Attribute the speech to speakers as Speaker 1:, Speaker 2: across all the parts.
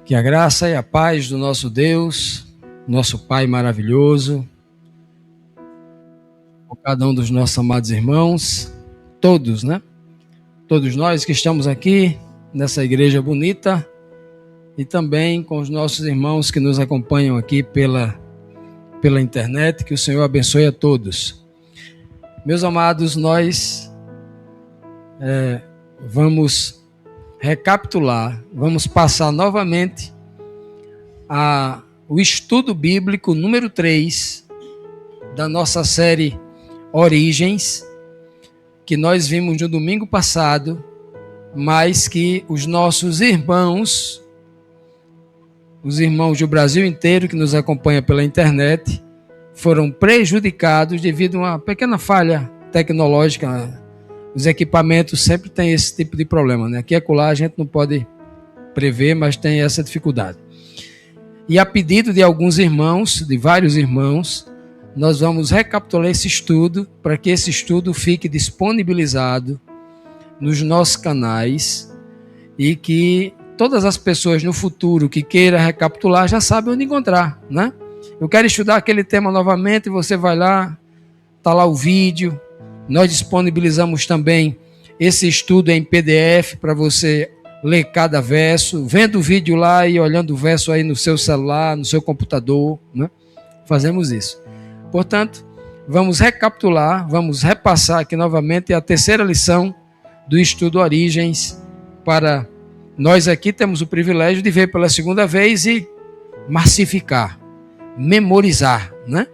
Speaker 1: Que a graça e a paz do nosso Deus, nosso Pai maravilhoso, com cada um dos nossos amados irmãos, todos, né? Todos nós que estamos aqui nessa igreja bonita e também com os nossos irmãos que nos acompanham aqui pela internet, que o Senhor abençoe a todos. Meus amados, nós vamos recapitular, vamos passar novamente o estudo bíblico número 3 da nossa série Origens, que nós vimos no domingo passado, mas que os nossos irmãos, os irmãos do Brasil inteiro que nos acompanham pela internet, foram prejudicados devido a uma pequena falha tecnológica. Os equipamentos sempre têm esse tipo de problema, né? Aqui e acolá a gente não pode prever, mas tem essa dificuldade. E a pedido de alguns irmãos, de vários irmãos, nós vamos recapitular esse estudo para que esse estudo fique disponibilizado nos nossos canais e que todas as pessoas no futuro que queiram recapitular já sabem onde encontrar, né? Eu quero estudar aquele tema novamente, você vai lá, está lá o vídeo. Nós disponibilizamos também esse estudo em PDF para você ler cada verso, vendo o vídeo lá e olhando o verso aí no seu celular, no seu computador, né? Fazemos isso. Portanto, vamos recapitular, vamos repassar aqui novamente a terceira lição do estudo Origens. Para nós aqui temos o privilégio de ver pela segunda vez e massificar, memorizar, né?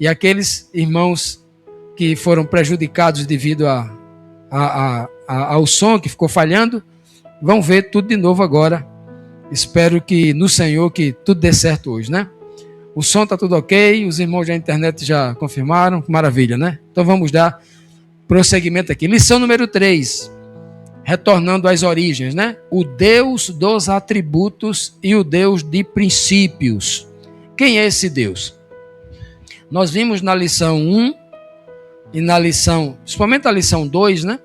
Speaker 1: E aqueles irmãos que foram prejudicados devido ao som que ficou falhando, vão ver tudo de novo agora. Espero que no Senhor que tudo dê certo hoje, né? O som está tudo ok, os irmãos da internet já confirmaram, maravilha, né? Então vamos dar prosseguimento aqui. Lição número 3, retornando às origens, né? O Deus dos atributos e o Deus de princípios. Quem é esse Deus? Nós vimos na lição 1 e na lição, principalmente a lição 2, né?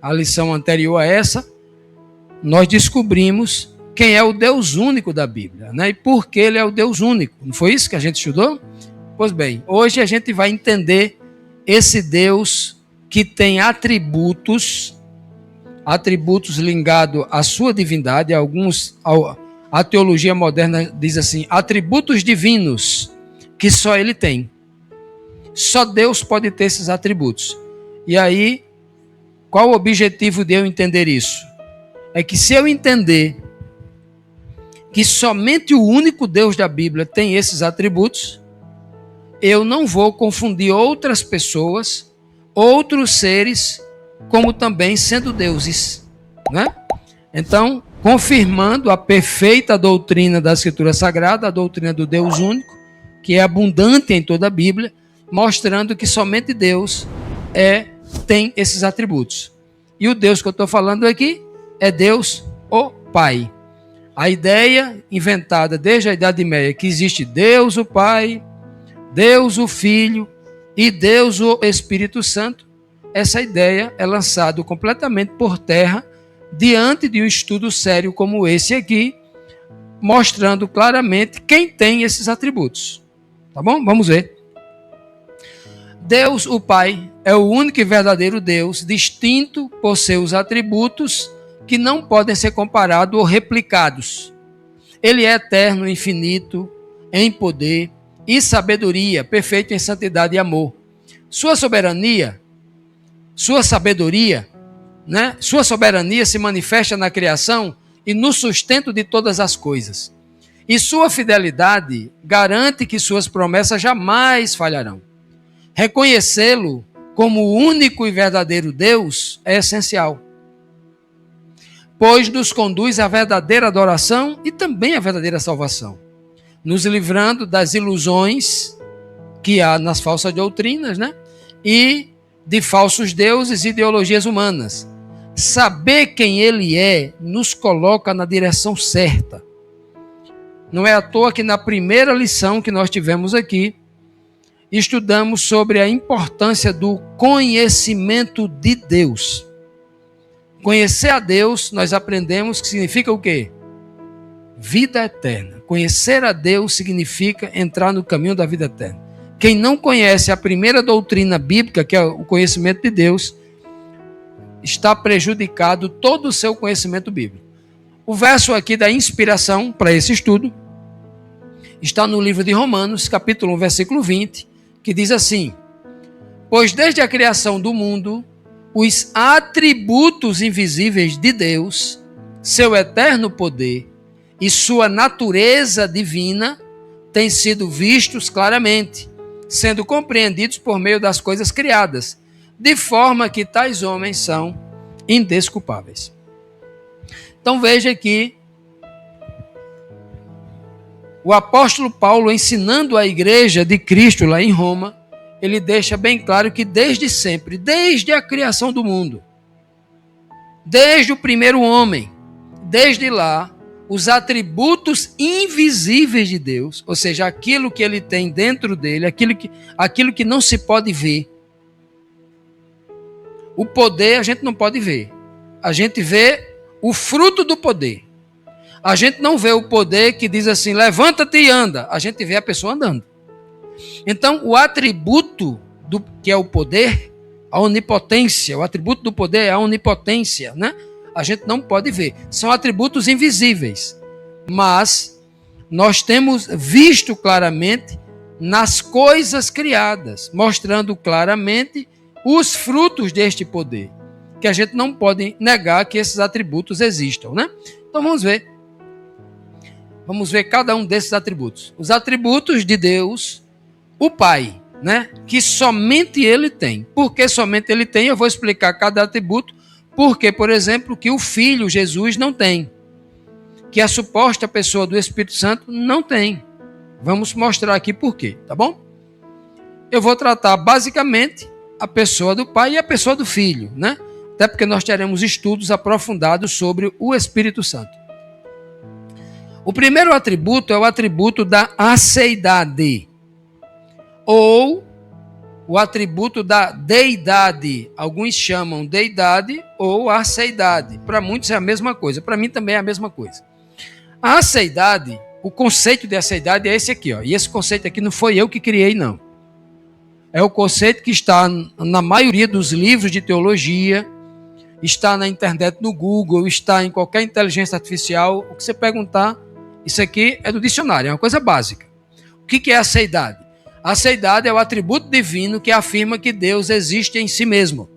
Speaker 1: A lição anterior a essa, nós descobrimos quem é o Deus único da Bíblia, né? E por que ele é o Deus único. Não foi isso que a gente estudou? Pois bem, hoje a gente vai entender esse Deus que tem atributos ligados à sua divindade. A teologia moderna diz assim, atributos divinos que só ele tem. Só Deus pode ter esses atributos. E aí, qual o objetivo de eu entender isso? É que se eu entender que somente o único Deus da Bíblia tem esses atributos, eu não vou confundir outras pessoas, outros seres, como também sendo deuses, né? Então, confirmando a perfeita doutrina da Escritura Sagrada, a doutrina do Deus único, que é abundante em toda a Bíblia, mostrando que somente Deus tem esses atributos. E o Deus que eu estou falando aqui é Deus, o Pai. A ideia inventada desde a Idade Média, que existe Deus o Pai, Deus o Filho e Deus o Espírito Santo, essa ideia é lançada completamente por terra diante de um estudo sério como esse aqui, mostrando claramente quem tem esses atributos. Tá bom? Vamos ver. Deus, o Pai, é o único e verdadeiro Deus, distinto por seus atributos que não podem ser comparados ou replicados. Ele é eterno, infinito, em poder e sabedoria, perfeito em santidade e amor. Sua soberania, sua sabedoria, né? Sua soberania se manifesta na criação e no sustento de todas as coisas. E sua fidelidade garante que suas promessas jamais falharão. Reconhecê-lo como o único e verdadeiro Deus é essencial, pois nos conduz à verdadeira adoração e também à verdadeira salvação, nos livrando das ilusões que há nas falsas doutrinas, né? E de falsos deuses e ideologias humanas. Saber quem ele é nos coloca na direção certa. Não é à toa que na primeira lição que nós tivemos aqui, estudamos sobre a importância do conhecimento de Deus. Conhecer a Deus, nós aprendemos que significa o quê? vida eterna. Conhecer a Deus significa entrar no caminho da vida eterna. Quem não conhece a primeira doutrina bíblica, que é o conhecimento de Deus, está prejudicado todo o seu conhecimento bíblico. O verso aqui da inspiração para esse estudo está no livro de Romanos, capítulo 1, versículo 20, que diz assim: pois desde a criação do mundo, os atributos invisíveis de Deus, seu eterno poder e sua natureza divina têm sido vistos claramente, sendo compreendidos por meio das coisas criadas, de forma que tais homens são indesculpáveis. Então veja que o apóstolo Paulo, ensinando a igreja de Cristo lá em Roma, ele deixa bem claro que desde sempre, desde a criação do mundo, desde o primeiro homem, desde lá, os atributos invisíveis de Deus, ou seja, aquilo que ele tem dentro dele, aquilo que não se pode ver. O poder a gente não pode ver. A gente vê o fruto do poder. A gente não vê o poder que diz assim, levanta-te e anda. A gente vê a pessoa andando. Então, o atributo que é o poder, a onipotência, o atributo do poder é a onipotência, né? A gente não pode ver. São atributos invisíveis. Mas nós temos visto claramente nas coisas criadas, mostrando claramente os frutos deste poder, que a gente não pode negar que esses atributos existam, né? Então vamos ver. Vamos ver cada um desses atributos. Os atributos de Deus, o Pai, né? Que somente Ele tem. Por que somente Ele tem? Eu vou explicar cada atributo. Porque, por exemplo, que o Filho, Jesus, não tem. Que a suposta pessoa do Espírito Santo não tem. Vamos mostrar aqui por quê, tá bom? Eu vou tratar basicamente a pessoa do Pai e a pessoa do Filho, né? Até porque nós teremos estudos aprofundados sobre o Espírito Santo. O primeiro atributo é o atributo da aceidade, ou o atributo da deidade. Alguns chamam deidade ou aceidade. Para muitos é a mesma coisa, para mim também é a mesma coisa. A aceidade, o conceito de aceidade é esse aqui, ó. E esse conceito aqui não foi eu que criei, não. É o conceito que está na maioria dos livros de teologia, está na internet, no Google, está em qualquer inteligência artificial. O que você perguntar, isso aqui é do dicionário, é uma coisa básica. O que é aceidade? A aceidade é o atributo divino que afirma que Deus existe em si mesmo.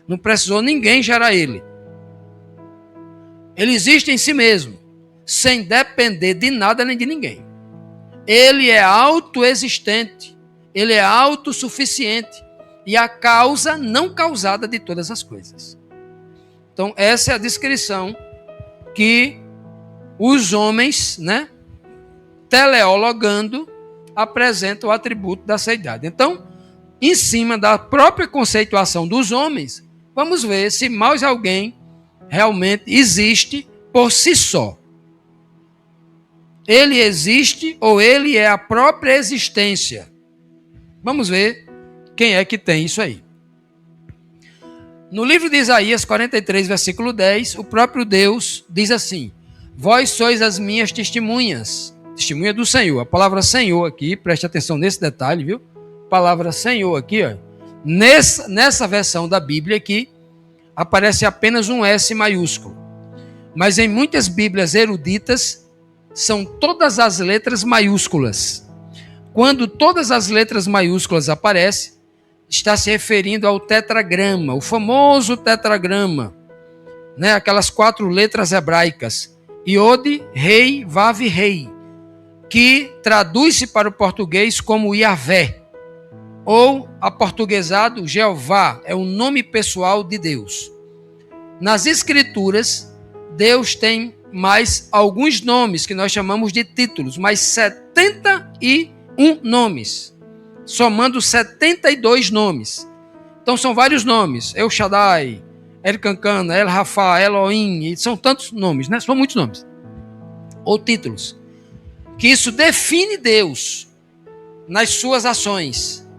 Speaker 1: Não precisou ninguém gerar ele. Ele existe em si mesmo, sem depender de nada nem de ninguém. Ele é autoexistente. Ele é autossuficiente e a causa não causada de todas as coisas. Então, essa é a descrição que os homens, né, teleologando, apresentam o atributo da aceidade. Então, em cima da própria conceituação dos homens, vamos ver se mais alguém realmente existe por si só. Ele existe ou ele é a própria existência. Vamos ver quem é que tem isso aí. No livro de Isaías 43, versículo 10, o próprio Deus diz assim: vós sois as minhas testemunhas, testemunha do Senhor. A palavra Senhor aqui, preste atenção nesse detalhe, viu? A palavra Senhor aqui, ó, nessa versão da Bíblia aqui, aparece apenas um S maiúsculo. Mas em muitas Bíblias eruditas, são todas as letras maiúsculas. Quando todas as letras maiúsculas aparecem, está se referindo ao tetragrama, o famoso tetragrama, né? Aquelas 4 letras hebraicas, Iode, Rei, Vav, Rei, que traduz-se para o português como Yahvé, ou aportuguesado Jeová, é o nome pessoal de Deus. Nas Escrituras, Deus tem mais alguns nomes que nós chamamos de títulos, mais 71 nomes, somando 72 nomes. Então são vários nomes, El Shaddai, El Kankana, El Rafa, Elohim, e são tantos nomes, né? São muitos nomes, ou títulos, que isso define Deus nas suas ações,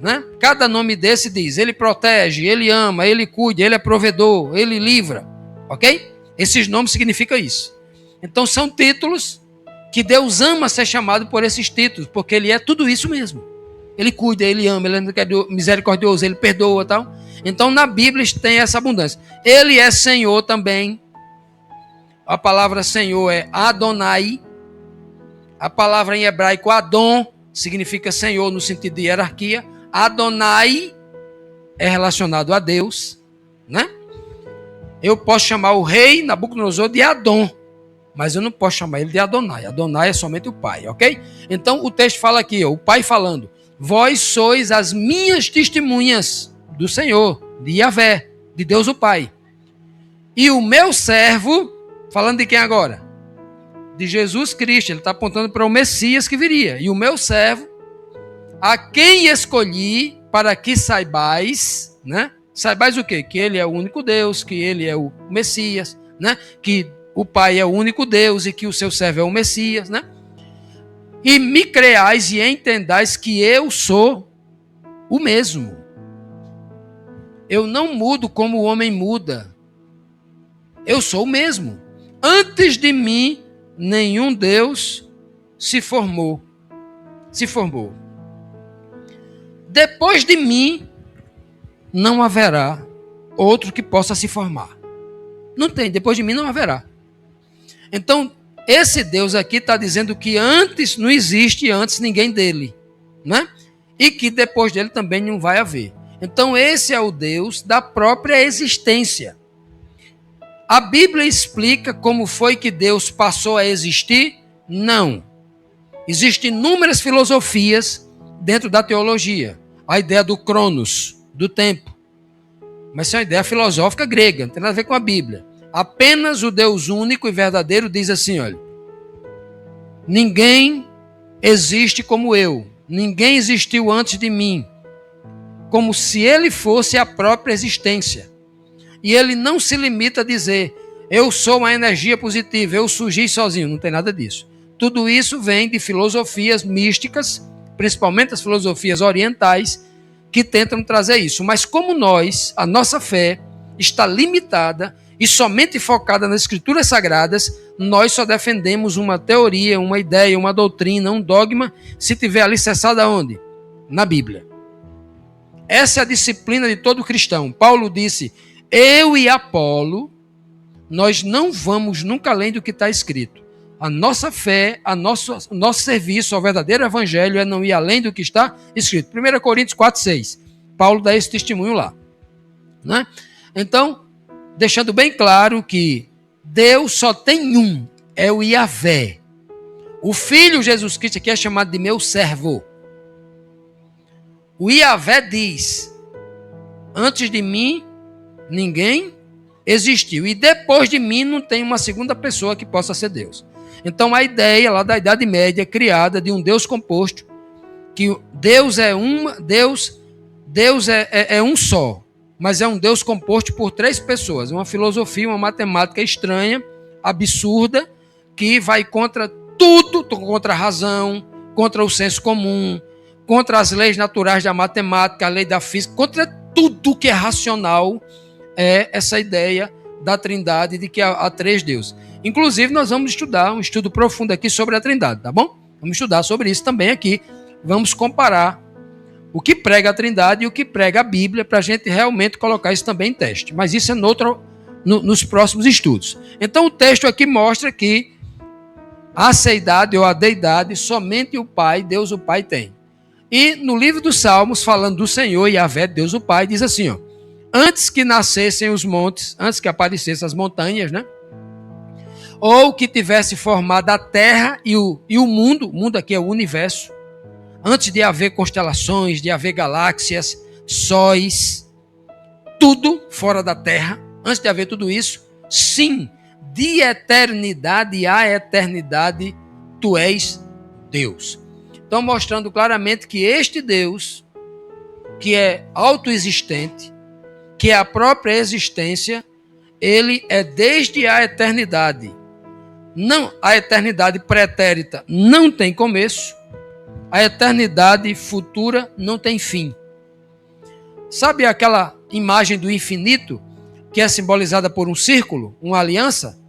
Speaker 1: né? Cada nome desse diz, ele protege, ele ama, ele cuida, ele é provedor, ele livra, ok? Esses nomes significam isso. Então são títulos que Deus ama ser chamado por esses títulos, porque ele é tudo isso mesmo. Ele cuida, ele ama, ele é misericordioso, ele perdoa, tal. Então na Bíblia tem essa abundância. Ele é Senhor também. A palavra Senhor é Adonai. A palavra em hebraico Adon significa Senhor no sentido de hierarquia. Adonai é relacionado a Deus, né? Eu posso chamar o rei Nabucodonosor de Adon, mas eu não posso chamar ele de Adonai. Adonai é somente o Pai, ok? Então o texto fala aqui, ó, o Pai falando: vós sois as minhas testemunhas do Senhor, de Yahvé, de Deus o Pai. E o meu servo, falando de quem agora? De Jesus Cristo. Ele está apontando para o Messias que viria. E o meu servo, a quem escolhi para que saibais, né? Saibais o quê? Que ele é o único Deus, que ele é o Messias, né? Que o Pai é o único Deus e que o seu servo é o Messias, né? E me creais e entendais que eu sou o mesmo. Eu não mudo como o homem muda. Eu sou o mesmo. Antes de mim, nenhum Deus se formou. Depois de mim, não haverá outro que possa se formar. Não tem, depois de mim não haverá. Então, esse Deus aqui está dizendo que antes, não existe antes ninguém dele, né? E que depois dele também não vai haver. Então, esse é o Deus da própria existência. A Bíblia explica como foi que Deus passou a existir? Não. Existem inúmeras filosofias dentro da teologia. A ideia do Cronos, do tempo. Mas isso é uma ideia filosófica grega, não tem nada a ver com a Bíblia. Apenas o Deus único e verdadeiro diz assim, olha: ninguém existe como eu. Ninguém existiu antes de mim. Como se ele fosse a própria existência. E ele não se limita a dizer: eu sou uma energia positiva, eu surgi sozinho. Não tem nada disso. Tudo isso vem de filosofias místicas, principalmente as filosofias orientais, que tentam trazer isso. Mas como nós, a nossa fé está limitada e somente focada nas escrituras sagradas, nós só defendemos uma teoria, uma ideia, uma doutrina, um dogma, se tiver alicerçada onde? Na Bíblia. Essa é a disciplina de todo cristão. Paulo disse: eu e Apolo, nós não vamos nunca além do que está escrito. A nossa fé, nosso serviço ao verdadeiro evangelho é não ir além do que está escrito. 1 Coríntios 4,6. Paulo dá esse testemunho lá, né? Então, deixando bem claro que Deus só tem um, é o Yahvé. O Filho Jesus Cristo aqui é chamado de meu servo. O Yahvé diz: antes de mim, ninguém existiu. E depois de mim, não tem uma segunda pessoa que possa ser Deus. Então, a ideia lá da Idade Média, criada de um Deus composto, que Deus é um só, mas é um Deus composto por três pessoas. Uma filosofia, uma matemática estranha, absurda, que vai contra tudo, contra a razão, contra o senso comum, contra as leis naturais da matemática, a lei da física, contra tudo que é racional, é essa ideia da Trindade, de que há três deuses. Inclusive, nós vamos estudar um estudo profundo aqui sobre a Trindade, tá bom? Vamos estudar sobre isso também aqui. Vamos comparar o que prega a Trindade e o que prega a Bíblia, para a gente realmente colocar isso também em teste. Mas isso é nos próximos estudos. Então, o texto aqui mostra que a seidade ou a deidade, somente o Pai, Deus o Pai, tem. E no livro dos Salmos, falando do Senhor e Yahvé, Deus o Pai, diz assim, ó: antes que nascessem os montes, antes que aparecessem as montanhas, né? Ou que tivesse formado a terra e o mundo aqui é o universo, antes de haver constelações, de haver galáxias, sóis, tudo fora da terra, antes de haver tudo isso, sim, de eternidade a eternidade, tu és Deus. Então, mostrando claramente que este Deus, que é autoexistente, que é a própria existência, ele é desde a eternidade. Não, a eternidade pretérita não tem começo, a eternidade futura não tem fim. Sabe aquela imagem do infinito que é simbolizada por um círculo, uma aliança?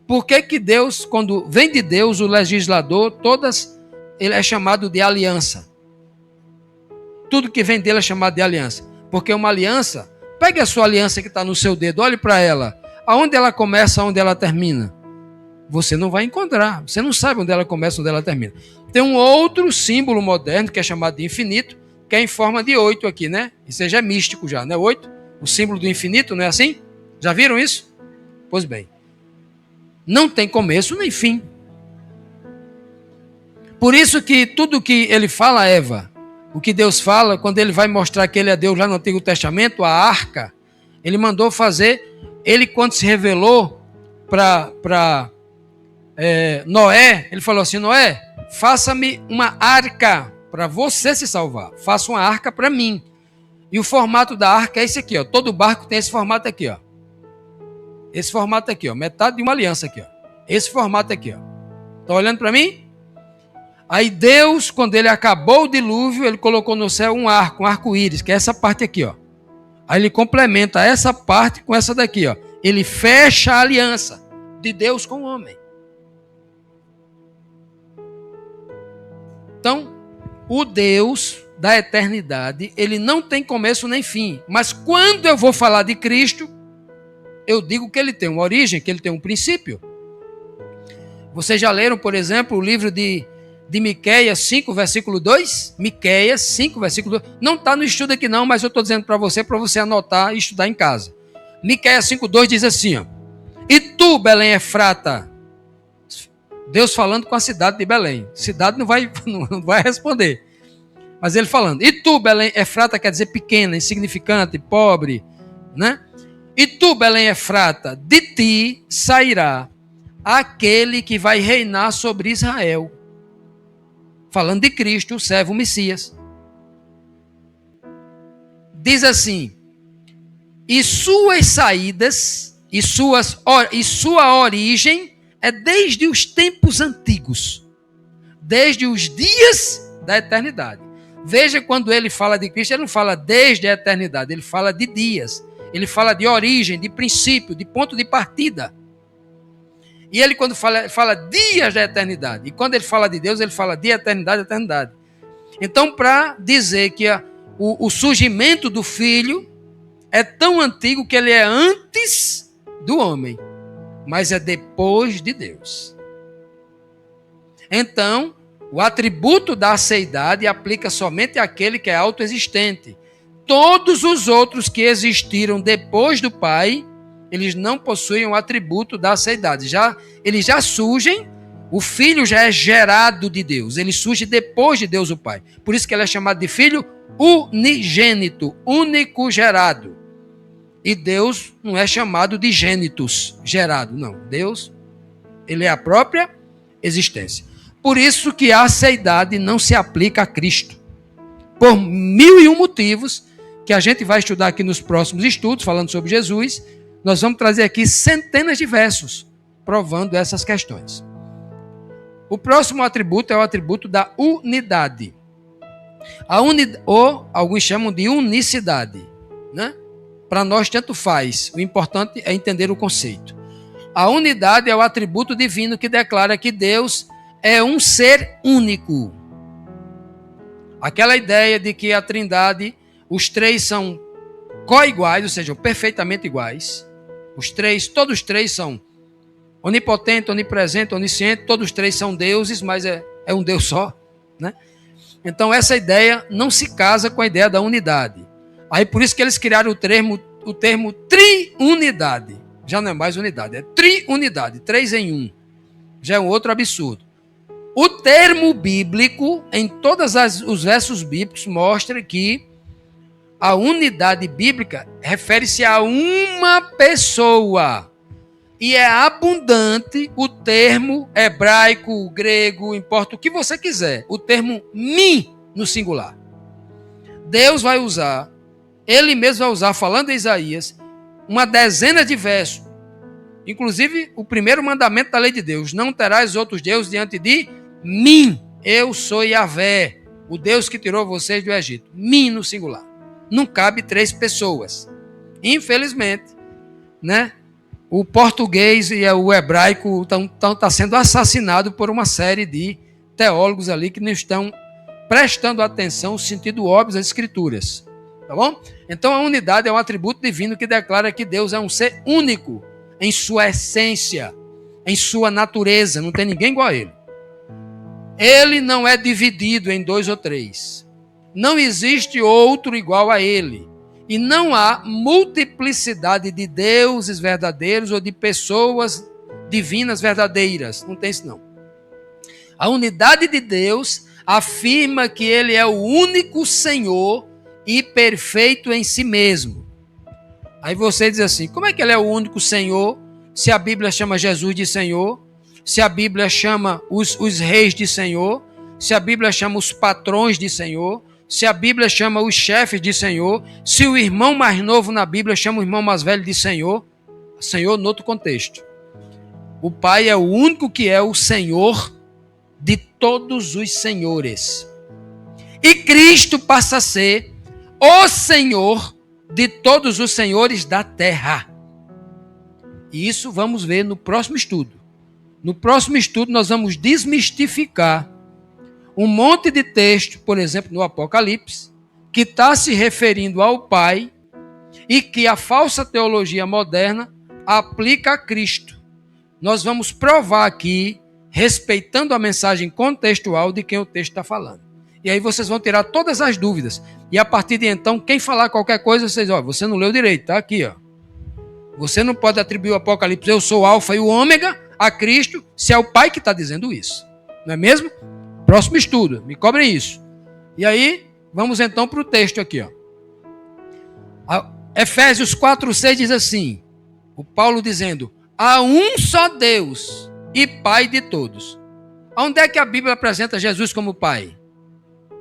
Speaker 1: Por que que Deus, quando vem de Deus, o legislador, ele é chamado de aliança? Tudo que vem dele é chamado de aliança. Porque uma aliança, pegue a sua aliança que está no seu dedo, olhe para ela. Aonde ela começa, aonde ela termina? Você não vai encontrar. Você não sabe onde ela começa, onde ela termina. Tem um outro símbolo moderno, que é chamado de infinito, que é em forma de 8 aqui, né? Isso já é místico já, né? 8, o símbolo do infinito, não é assim? Já viram isso? Pois bem. Não tem começo nem fim. Por isso que tudo que ele fala, Eva, o que Deus fala, quando ele vai mostrar que ele é Deus lá no Antigo Testamento, a arca, ele mandou fazer, ele quando se revelou para Noé, ele falou assim, Noé, faça-me uma arca para você se salvar, faça uma arca para mim. E o formato da arca é esse aqui, ó. Todo barco tem esse formato aqui, ó. Esse formato aqui, ó, metade de uma aliança aqui, ó. Esse formato aqui, ó. Tá olhando para mim? Aí Deus, quando ele acabou o dilúvio, ele colocou no céu um arco-íris, que é essa parte aqui, ó. Aí ele complementa essa parte com essa daqui, ó. Ele fecha a aliança de Deus com o homem. Então, o Deus da eternidade, ele não tem começo nem fim. Mas quando eu vou falar de Cristo, eu digo que ele tem uma origem, que ele tem um princípio. Vocês já leram, por exemplo, o livro de Miqueias 5, versículo 2? Miqueias 5, versículo 2. Não está no estudo aqui não, mas eu estou dizendo para você anotar e estudar em casa. Miqueias 5, 2 diz assim, ó. E tu, Belém Efrata, Deus falando com a cidade de Belém. Cidade não vai responder. Mas ele falando. E tu, Belém Efrata, quer dizer pequena, insignificante, pobre, né? E tu, Belém Efrata, de ti sairá aquele que vai reinar sobre Israel. Falando de Cristo, o servo Messias. Diz assim, e suas saídas, e sua origem é desde os tempos antigos, desde os dias da eternidade. Veja, quando ele fala de Cristo, ele não fala desde a eternidade, ele fala de dias. Ele fala de origem, de princípio, de ponto de partida. E ele, quando fala dias da eternidade. E quando ele fala de Deus, ele fala de eternidade, eternidade. Então, para dizer que o surgimento do Filho é tão antigo que ele é antes do homem, mas é depois de Deus. Então, o atributo da aceidade aplica somente àquele que é autoexistente. Todos os outros que existiram depois do Pai, eles não possuem o atributo da aceidade. Eles já surgem, o Filho já é gerado de Deus. Ele surge depois de Deus o Pai. Por isso que ele é chamado de Filho unigênito, único gerado. E Deus não é chamado de gênitos, gerado. Não, Deus, ele é a própria existência. Por isso que a aceidade não se aplica a Cristo. Por 1001 motivos, que a gente vai estudar aqui nos próximos estudos, falando sobre Jesus, nós vamos trazer aqui centenas de versos provando essas questões. O próximo atributo é o atributo da unidade. Ou alguns chamam de unicidade, né? Para nós tanto faz, o importante é entender o conceito. A unidade é o atributo divino que declara que Deus é um ser único. Aquela ideia de que a Trindade, os três são co-iguais, ou seja, perfeitamente iguais. Todos os três são onipotente, onipresente, onisciente, todos os três são deuses, mas é um Deus só, né? Então essa ideia não se casa com a ideia da unidade. Aí por isso que eles criaram o termo triunidade. Já não é mais unidade, é triunidade, 3 em 1. Já é um outro absurdo. O termo bíblico, em todos os versos bíblicos, mostra que a unidade bíblica refere-se a uma pessoa. E é abundante o termo hebraico, grego, importa o que você quiser. O termo mim no singular. Deus vai usar, ele mesmo vai usar, falando em Isaías, uma dezena de versos. Inclusive, o primeiro mandamento da lei de Deus. Não terás outros deuses diante de mim. Eu sou Yahvé, o Deus que tirou vocês do Egito. Mim no singular. Não cabe 3 pessoas. Infelizmente, né? o português e o hebraico estão sendo assassinados por uma série de teólogos ali que não estão prestando atenção ao sentido óbvio das escrituras. Tá bom? Então a unidade é um atributo divino que declara que Deus é um ser único em sua essência, em sua natureza, não tem ninguém igual a ele. Ele não é dividido em 2 ou 3. Não existe outro igual a ele. E não há multiplicidade de deuses verdadeiros ou de pessoas divinas verdadeiras. Não tem isso não. A unidade de Deus afirma que ele é o único Senhor e perfeito em si mesmo. Aí você diz assim, como é que ele é o único Senhor, se a Bíblia chama Jesus de Senhor, se a Bíblia chama os reis de Senhor, se a Bíblia chama os patrões de Senhor, se a Bíblia chama os chefes de Senhor, se o irmão mais novo na Bíblia chama o irmão mais velho de Senhor, Senhor no outro contexto. O Pai é o único que é o Senhor de todos os senhores. E Cristo passa a ser o Senhor de todos os senhores da terra. E isso vamos ver no próximo estudo. No próximo estudo nós vamos desmistificar um monte de texto, por exemplo, no Apocalipse, que está se referindo ao Pai e que a falsa teologia moderna aplica a Cristo. Nós vamos provar aqui, respeitando a mensagem contextual de quem o texto está falando. E aí vocês vão tirar todas as dúvidas. E a partir de então, quem falar qualquer coisa, vocês, você não leu direito, tá aqui, ó. Você não pode atribuir o Apocalipse, eu sou o Alfa e o Ômega, a Cristo, se é o Pai que está dizendo isso. Não é mesmo? Próximo estudo, me cobrem isso. E aí, vamos então para o texto aqui, ó. Efésios 4:6 diz assim, o Paulo dizendo, há um só Deus e Pai de todos. Onde é que a Bíblia apresenta Jesus como Pai?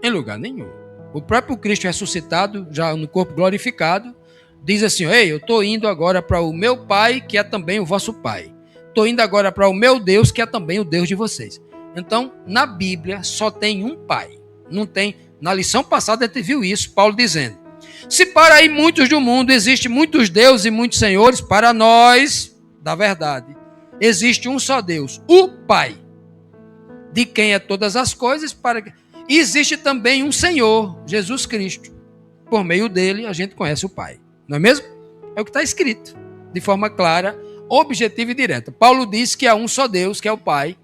Speaker 1: Em lugar nenhum. O próprio Cristo ressuscitado, já no corpo glorificado, diz assim, ei, eu estou indo agora para o meu Pai, que é também o vosso Pai. Estou indo agora para o meu Deus, que é também o Deus de vocês. Então, na Bíblia, só tem um Pai. Não tem. Na lição passada, a gente viu isso, Paulo dizendo, se para aí muitos do mundo existem muitos deuses e muitos senhores, para nós, da verdade, existe um só Deus, o Pai, de quem é todas as coisas, e existe também um Senhor, Jesus Cristo. Por meio dele, a gente conhece o Pai. Não é mesmo? É o que está escrito, de forma clara, objetiva e direta. Paulo diz que há um só Deus, que é o Pai,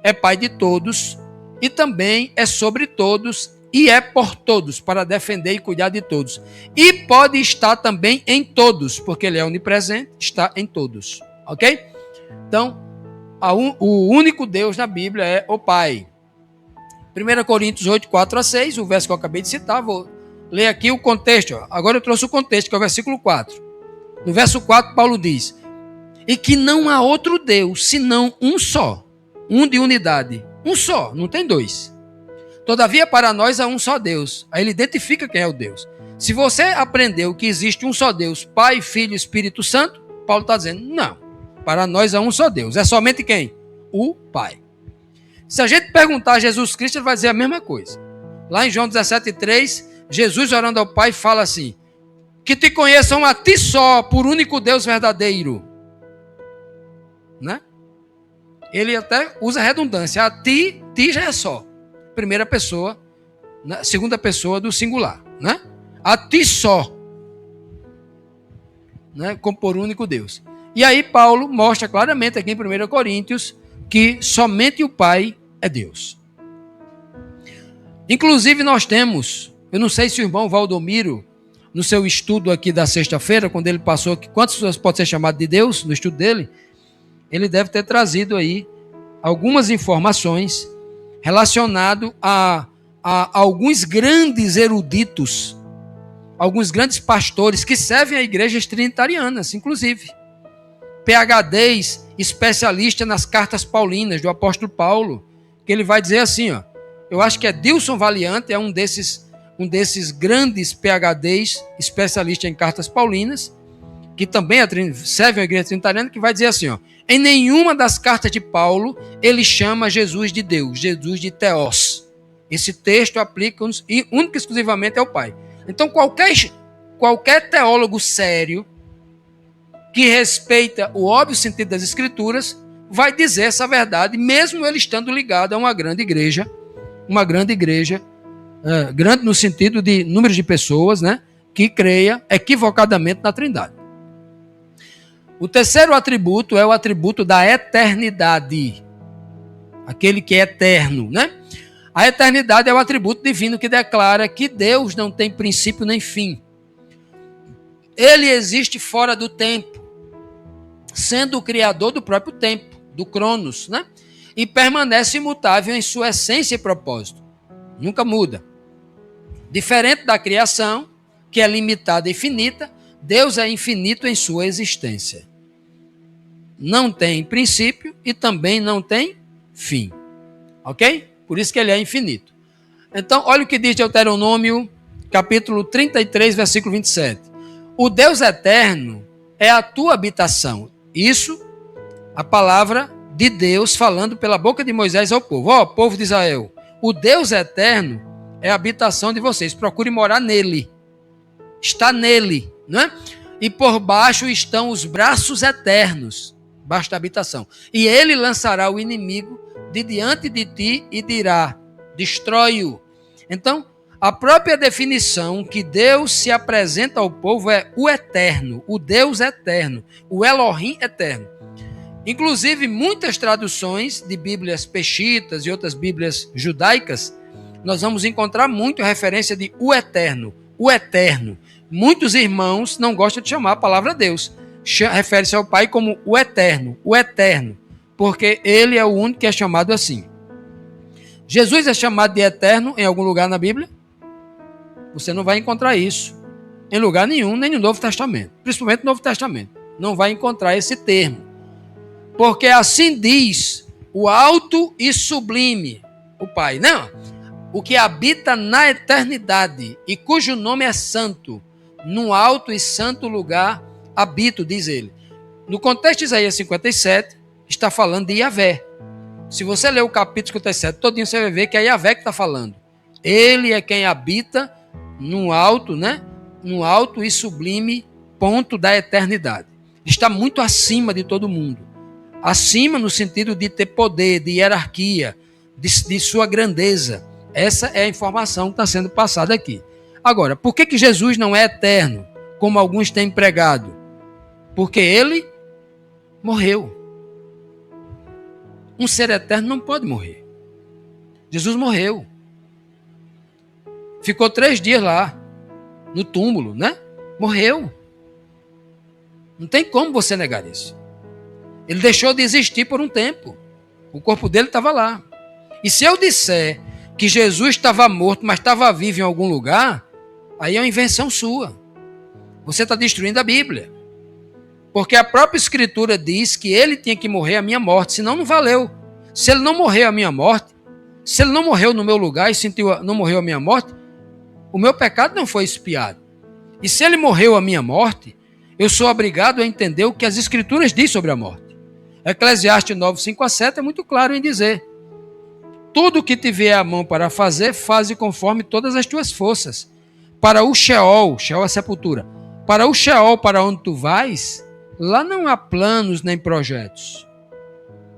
Speaker 1: é Pai de todos, e também é sobre todos, e é por todos, para defender e cuidar de todos. E pode estar também em todos, porque ele é onipresente, está em todos. Ok? Então, o único Deus na Bíblia é o Pai. 1 Coríntios 8, 4-6, o verso que eu acabei de citar, vou ler aqui o contexto. Agora eu trouxe o contexto, que é o versículo 4. No verso 4, Paulo diz, e que não há outro Deus, senão um só, um de unidade, um só, não tem dois. Todavia, para nós há um só Deus. Aí ele identifica quem é o Deus. Se você aprendeu que existe um só Deus, Pai, Filho e Espírito Santo, Paulo está dizendo, não, para nós há um só Deus. É somente quem? O Pai. Se a gente perguntar a Jesus Cristo, ele vai dizer a mesma coisa. Lá em João 17:3, Jesus orando ao Pai fala assim, que te conheçam a ti só, por único Deus verdadeiro. Né? Ele até usa redundância, a ti já é só. Primeira pessoa, segunda pessoa do singular, né? A ti só, né? Como por único Deus. E aí Paulo mostra claramente aqui em 1 Coríntios que somente o Pai é Deus. Inclusive nós temos, eu não sei se o irmão Valdomiro, no seu estudo aqui da sexta-feira, quando ele passou aqui, quantas pessoas podem ser chamadas de Deus, no estudo dele, ele deve ter trazido aí algumas informações relacionado a alguns grandes eruditos, alguns grandes pastores que servem a igrejas trinitarianas, inclusive. PhDs, especialista nas cartas paulinas do apóstolo Paulo, que ele vai dizer assim, ó, eu acho que é Dilson Valiante, é um desses grandes PhDs, especialista em cartas paulinas, que também serve a igreja trinitariana, que vai dizer assim, ó, em nenhuma das cartas de Paulo, ele chama Jesus de Deus, Jesus de Theos. Esse texto aplica-nos e única e exclusivamente ao Pai. Então, qualquer teólogo sério que respeita o óbvio sentido das Escrituras, vai dizer essa verdade, mesmo ele estando ligado a uma grande igreja, grande no sentido de número de pessoas, né, que creia equivocadamente na Trindade. O terceiro atributo é o atributo da eternidade, aquele que é eterno, né? A eternidade é o atributo divino que declara que Deus não tem princípio nem fim. Ele existe fora do tempo, sendo o criador do próprio tempo, do Cronos, né? E permanece imutável em sua essência e propósito. Nunca muda. Diferente da criação, que é limitada e finita, Deus é infinito em sua existência. Não tem princípio e também não tem fim. Ok? Por isso que ele é infinito. Então, olha o que diz Deuteronômio, capítulo 33, versículo 27. O Deus eterno é a tua habitação. Isso, a palavra de Deus falando pela boca de Moisés ao povo. Ó, povo de Israel, o Deus eterno é a habitação de vocês. Procure morar nele. Está nele, não é? E por baixo estão os braços eternos, baixo da habitação. E ele lançará o inimigo de diante de ti e dirá, destrói-o. Então, a própria definição que Deus se apresenta ao povo é o eterno, o Deus eterno, o Elohim eterno. Inclusive, muitas traduções de Bíblias pechitas e outras Bíblias judaicas, nós vamos encontrar muito a referência de o eterno, o eterno. Muitos irmãos não gostam de chamar a palavra Deus. Refere-se ao Pai como o eterno, porque ele é o único que é chamado assim. Jesus é chamado de eterno em algum lugar na Bíblia? Você não vai encontrar isso em lugar nenhum, nem no Novo Testamento. Principalmente no Novo Testamento. Não vai encontrar esse termo. Porque assim diz o alto e sublime, o Pai. Não, o que habita na eternidade e cujo nome é santo, num alto e santo lugar habito, diz ele. No contexto de Isaías 57, está falando de Yahvé. Se você ler o capítulo 57 todinho, você vai ver que é Yahvé que está falando. Ele é quem habita no alto, né? No alto e sublime ponto da eternidade. Está muito acima de todo mundo. Acima no sentido de ter poder, de hierarquia, de sua grandeza. Essa é a informação que está sendo passada aqui. Agora, por que Jesus não é eterno, como alguns têm pregado? Porque ele morreu. Um ser eterno não pode morrer. Jesus morreu. Ficou 3 dias lá, no túmulo, né? Morreu. Não tem como você negar isso. Ele deixou de existir por um tempo. O corpo dele estava lá. E se eu disser que Jesus estava morto, mas estava vivo em algum lugar, aí é uma invenção sua. Você está destruindo a Bíblia. Porque a própria Escritura diz que ele tinha que morrer a minha morte, senão não valeu. Se ele não morreu a minha morte, se ele não morreu no meu lugar e não morreu a minha morte, o meu pecado não foi expiado. E se ele morreu a minha morte, eu sou obrigado a entender o que as Escrituras dizem sobre a morte. Eclesiastes 9, 5 a 7 é muito claro em dizer: tudo o que te vier à mão para fazer, faze conforme todas as tuas forças. Para o Sheol, Sheol é a sepultura, para o Sheol, para onde tu vais, lá não há planos nem projetos.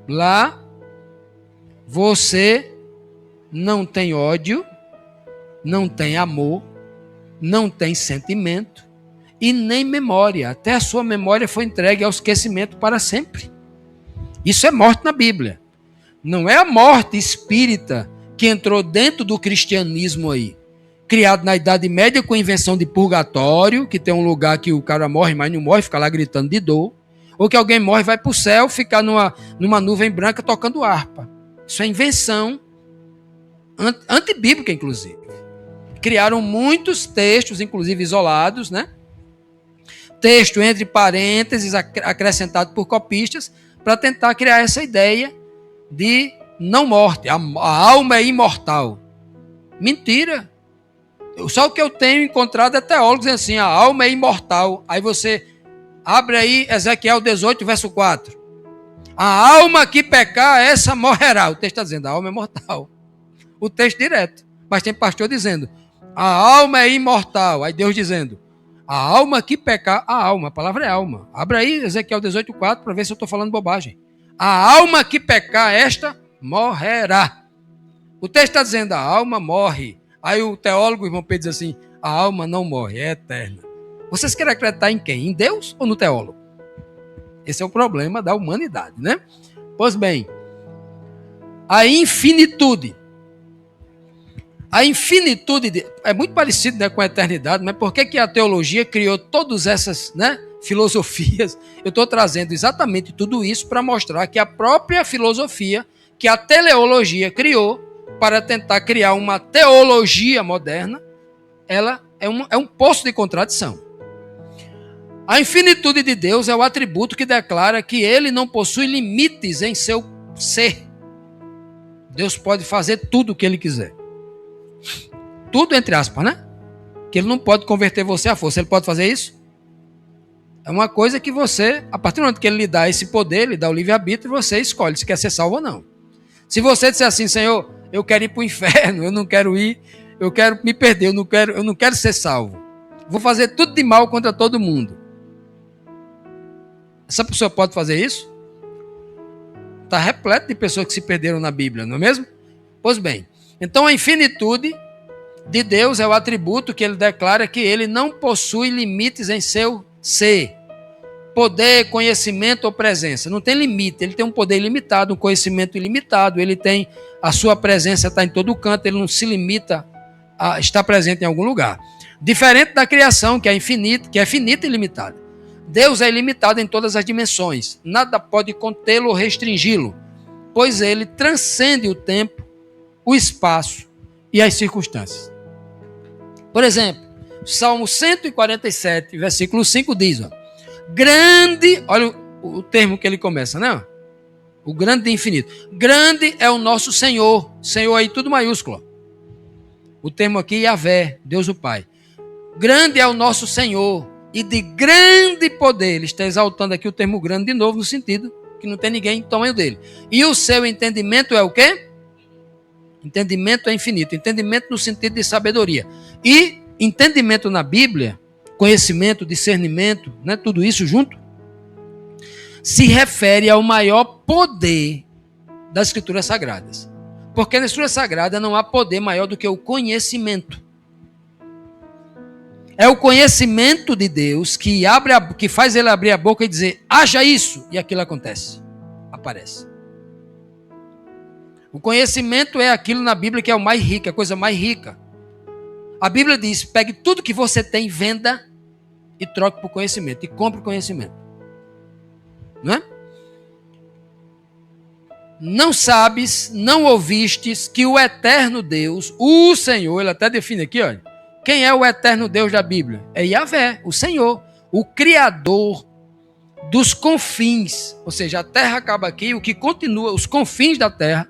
Speaker 1: Lá você não tem ódio, não tem amor, não tem sentimento e nem memória. Até a sua memória foi entregue ao esquecimento para sempre. Isso é morte na Bíblia. Não é a morte espírita que entrou dentro do cristianismo aí. Criado na Idade Média com a invenção de purgatório, que tem um lugar que o cara morre, mas não morre, fica lá gritando de dor. Ou que alguém morre e vai para o céu, ficar numa nuvem branca tocando harpa. Isso é invenção antibíblica, inclusive. Criaram muitos textos, inclusive isolados, né? Texto entre parênteses, acrescentado por copistas, para tentar criar essa ideia de não morte. A alma é imortal. Mentira. Só o que eu tenho encontrado é teólogos dizendo assim: a alma é imortal. Aí você abre aí Ezequiel 18, verso 4. A alma que pecar, essa morrerá. O texto está dizendo, a alma é mortal. O texto direto. Mas tem pastor dizendo, a alma é imortal. Aí Deus dizendo, A alma que pecar, a palavra é alma. Abra aí Ezequiel 18:4 para ver se eu estou falando bobagem. A alma que pecar, esta morrerá. O texto está dizendo, a alma morre. Aí o teólogo, o irmão Pedro, diz assim, a alma não morre, é eterna. Vocês querem acreditar em quem? Em Deus ou no teólogo? Esse é o problema da humanidade, né? Pois bem, a infinitude. A infinitude é muito parecido, né, com a eternidade, mas por que a teologia criou todas essas, né, filosofias? Eu estou trazendo exatamente tudo isso para mostrar que a própria filosofia, que a teleologia criou para tentar criar uma teologia moderna, ela é um poço de contradição. A infinitude de Deus é o atributo que declara que ele não possui limites em seu ser. Deus pode fazer tudo o que ele quiser. Tudo entre aspas, né? Que ele não pode converter você à força. Ele pode fazer isso? É uma coisa que você, a partir do momento que ele lhe dá esse poder, ele dá o livre-arbítrio, você escolhe se quer ser salvo ou não. Se você disser assim, Senhor, eu quero ir para o inferno, eu não quero ir, eu quero me perder, eu não quero ser salvo. Vou fazer tudo de mal contra todo mundo. Essa pessoa pode fazer isso? Está repleto de pessoas que se perderam na Bíblia, não é mesmo? Pois bem, então a infinitude de Deus é o atributo que ele declara que ele não possui limites em seu ser. Poder, conhecimento ou presença. Não tem limite, ele tem um poder ilimitado, um conhecimento ilimitado, ele tem, a sua presença está em todo canto, ele não se limita a estar presente em algum lugar. Diferente da criação, que é infinita e ilimitada. Deus é ilimitado em todas as dimensões. Nada pode contê-lo ou restringi-lo, pois ele transcende o tempo, o espaço e as circunstâncias. Por exemplo, Salmo 147, versículo 5 diz, ó, grande, olha o termo que ele começa, né? O grande e infinito. Grande é o nosso Senhor. Senhor aí tudo maiúsculo. O termo aqui é Yahvé, Deus o Pai. Grande é o nosso Senhor e de grande poder. Ele está exaltando aqui o termo grande de novo, no sentido que não tem ninguém do tamanho dele. E o seu entendimento é o quê? Entendimento é infinito. Entendimento no sentido de sabedoria. E entendimento na Bíblia, conhecimento, discernimento, né, tudo isso junto, se refere ao maior poder das Escrituras Sagradas. Porque na Escritura Sagrada não há poder maior do que o conhecimento. É o conhecimento de Deus que faz ele abrir a boca e dizer, haja isso, e aquilo acontece, aparece. O conhecimento é aquilo na Bíblia que é o mais rico, a coisa mais rica. A Bíblia diz, pegue tudo que você tem, venda e troque por conhecimento, e compre conhecimento. Não é? Não sabes, não ouvistes que o eterno Deus, o Senhor, ele até define aqui, olha, quem é o eterno Deus da Bíblia? É Yahvé, o Senhor, o Criador dos confins, ou seja, a terra acaba aqui, o que continua, os confins da terra,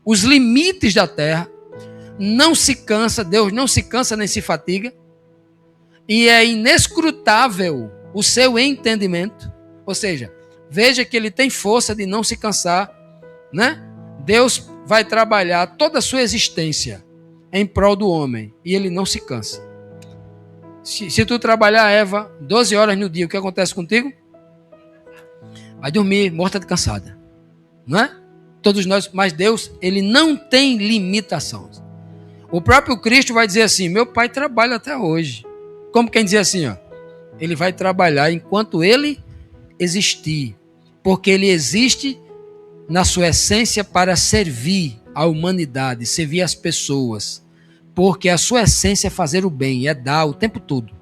Speaker 1: os limites da terra, não se cansa, Deus não se cansa nem se fatiga, e é inescrutável o seu entendimento, ou seja, veja que ele tem força de não se cansar, né? Deus vai trabalhar toda a sua existência em prol do homem, e ele não se cansa. Se tu trabalhar, Eva, 12 horas no dia, o que acontece contigo? Vai dormir, morta de cansada, não é? Todos nós, mas Deus, ele não tem limitação. O próprio Cristo vai dizer assim, meu pai trabalha até hoje. Como quem diz assim, ó, ele vai trabalhar enquanto ele existir, porque ele existe na sua essência para servir a humanidade, servir as pessoas, porque a sua essência é fazer o bem, é dar o tempo todo.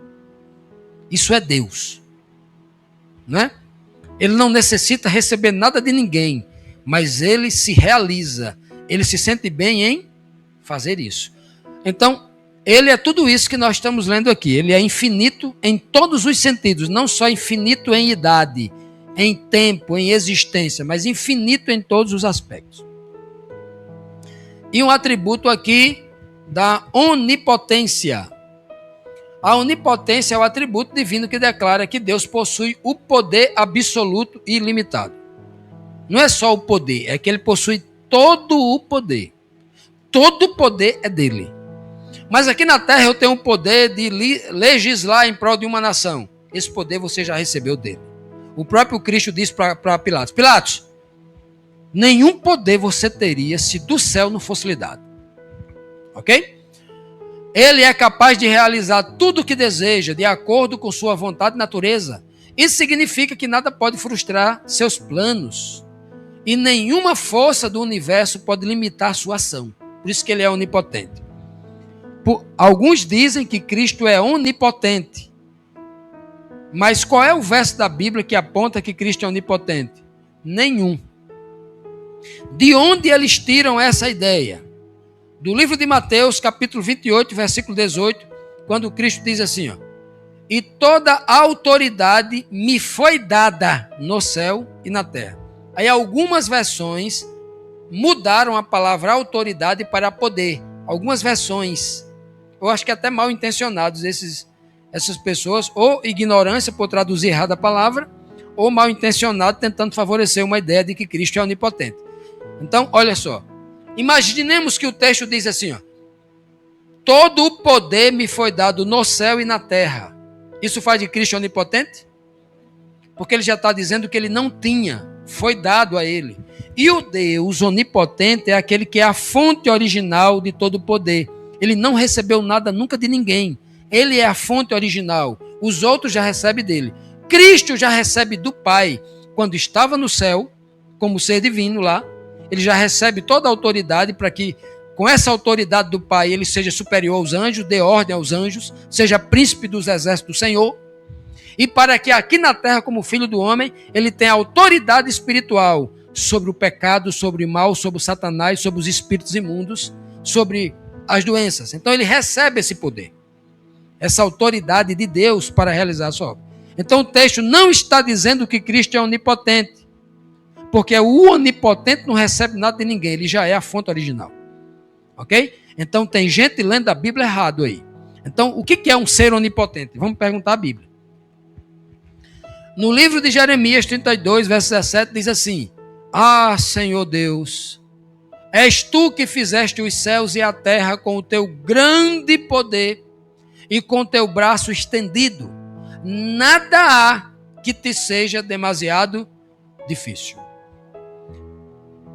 Speaker 1: Isso é Deus, não é? Ele não necessita receber nada de ninguém, mas ele se realiza, ele se sente bem em fazer isso. Então, ele é tudo isso que nós estamos lendo aqui. Ele é infinito em todos os sentidos, não só infinito em idade, em tempo, em existência, mas infinito em todos os aspectos. E um atributo aqui da onipotência. A onipotência é o atributo divino que declara que Deus possui o poder absoluto e ilimitado. Não é só o poder, é que ele possui todo o poder. Todo o poder é dele. Mas aqui na terra eu tenho o poder de legislar em prol de uma nação. Esse poder você já recebeu dele. O próprio Cristo disse para Pilatos: Pilatos, nenhum poder você teria se do céu não fosse lhe dado. Ok? Ele é capaz de realizar tudo o que deseja, de acordo com sua vontade e natureza. Isso significa que nada pode frustrar seus planos. E nenhuma força do universo pode limitar sua ação. Por isso que ele é onipotente. Alguns dizem que Cristo é onipotente. Mas qual é o verso da Bíblia que aponta que Cristo é onipotente? Nenhum. De onde eles tiram essa ideia? Do livro de Mateus, capítulo 28, versículo 18, quando Cristo diz assim, ó: e toda a autoridade me foi dada no céu e na terra. Aí algumas versões mudaram a palavra autoridade para poder. Algumas versões, eu acho que até mal intencionados essas pessoas, ou ignorância por traduzir errado a palavra, ou mal intencionado tentando favorecer uma ideia de que Cristo é onipotente. Então, olha só. Imaginemos que o texto diz assim, ó: todo o poder me foi dado no céu e na terra. Isso faz de Cristo onipotente? Porque ele já está dizendo que ele não tinha, foi dado a ele. E o Deus onipotente é aquele que é a fonte original de todo o poder. Ele não recebeu nada nunca de ninguém. Ele é a fonte original. Os outros já recebem dele. Cristo já recebe do Pai. Quando estava no céu, como ser divino lá, ele já recebe toda a autoridade para que, com essa autoridade do Pai, ele seja superior aos anjos, dê ordem aos anjos, seja príncipe dos exércitos do Senhor. E para que aqui na terra, como filho do homem, ele tenha autoridade espiritual sobre o pecado, sobre o mal, sobre o Satanás, sobre os espíritos imundos, sobre as doenças. Então ele recebe esse poder, essa autoridade de Deus para realizar a sua obra. Então o texto não está dizendo que Cristo é onipotente, porque o onipotente não recebe nada de ninguém, ele já é a fonte original. Ok? Então tem gente lendo a Bíblia errado aí. Então o que é um ser onipotente? Vamos perguntar à Bíblia. No livro de Jeremias 32, verso 17, diz assim: ah, Senhor Deus, és tu que fizeste os céus e a terra com o teu grande poder e com o teu braço estendido. Nada há que te seja demasiado difícil.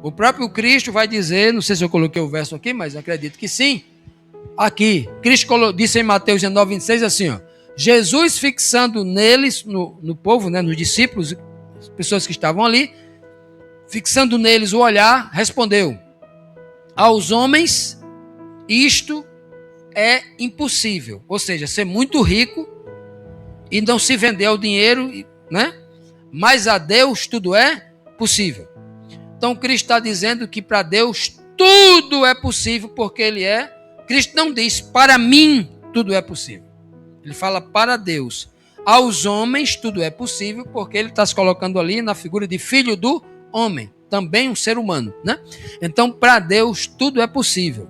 Speaker 1: O próprio Cristo vai dizer, não sei se eu coloquei o verso aqui, mas acredito que sim. Aqui, Cristo disse em Mateus 19, 26 assim, ó: Jesus fixando neles, no povo, né, nos discípulos, as pessoas que estavam ali, fixando neles o olhar, respondeu: aos homens isto é impossível. Ou seja, ser muito rico e não se vender ao dinheiro, né? Mas a Deus tudo é possível. Então Cristo está dizendo que para Deus tudo é possível, porque Ele é. Cristo não diz para mim tudo é possível. Ele fala para Deus. Aos homens tudo é possível, porque Ele está se colocando ali na figura de filho do homem, também um ser humano, né? Então para Deus tudo é possível.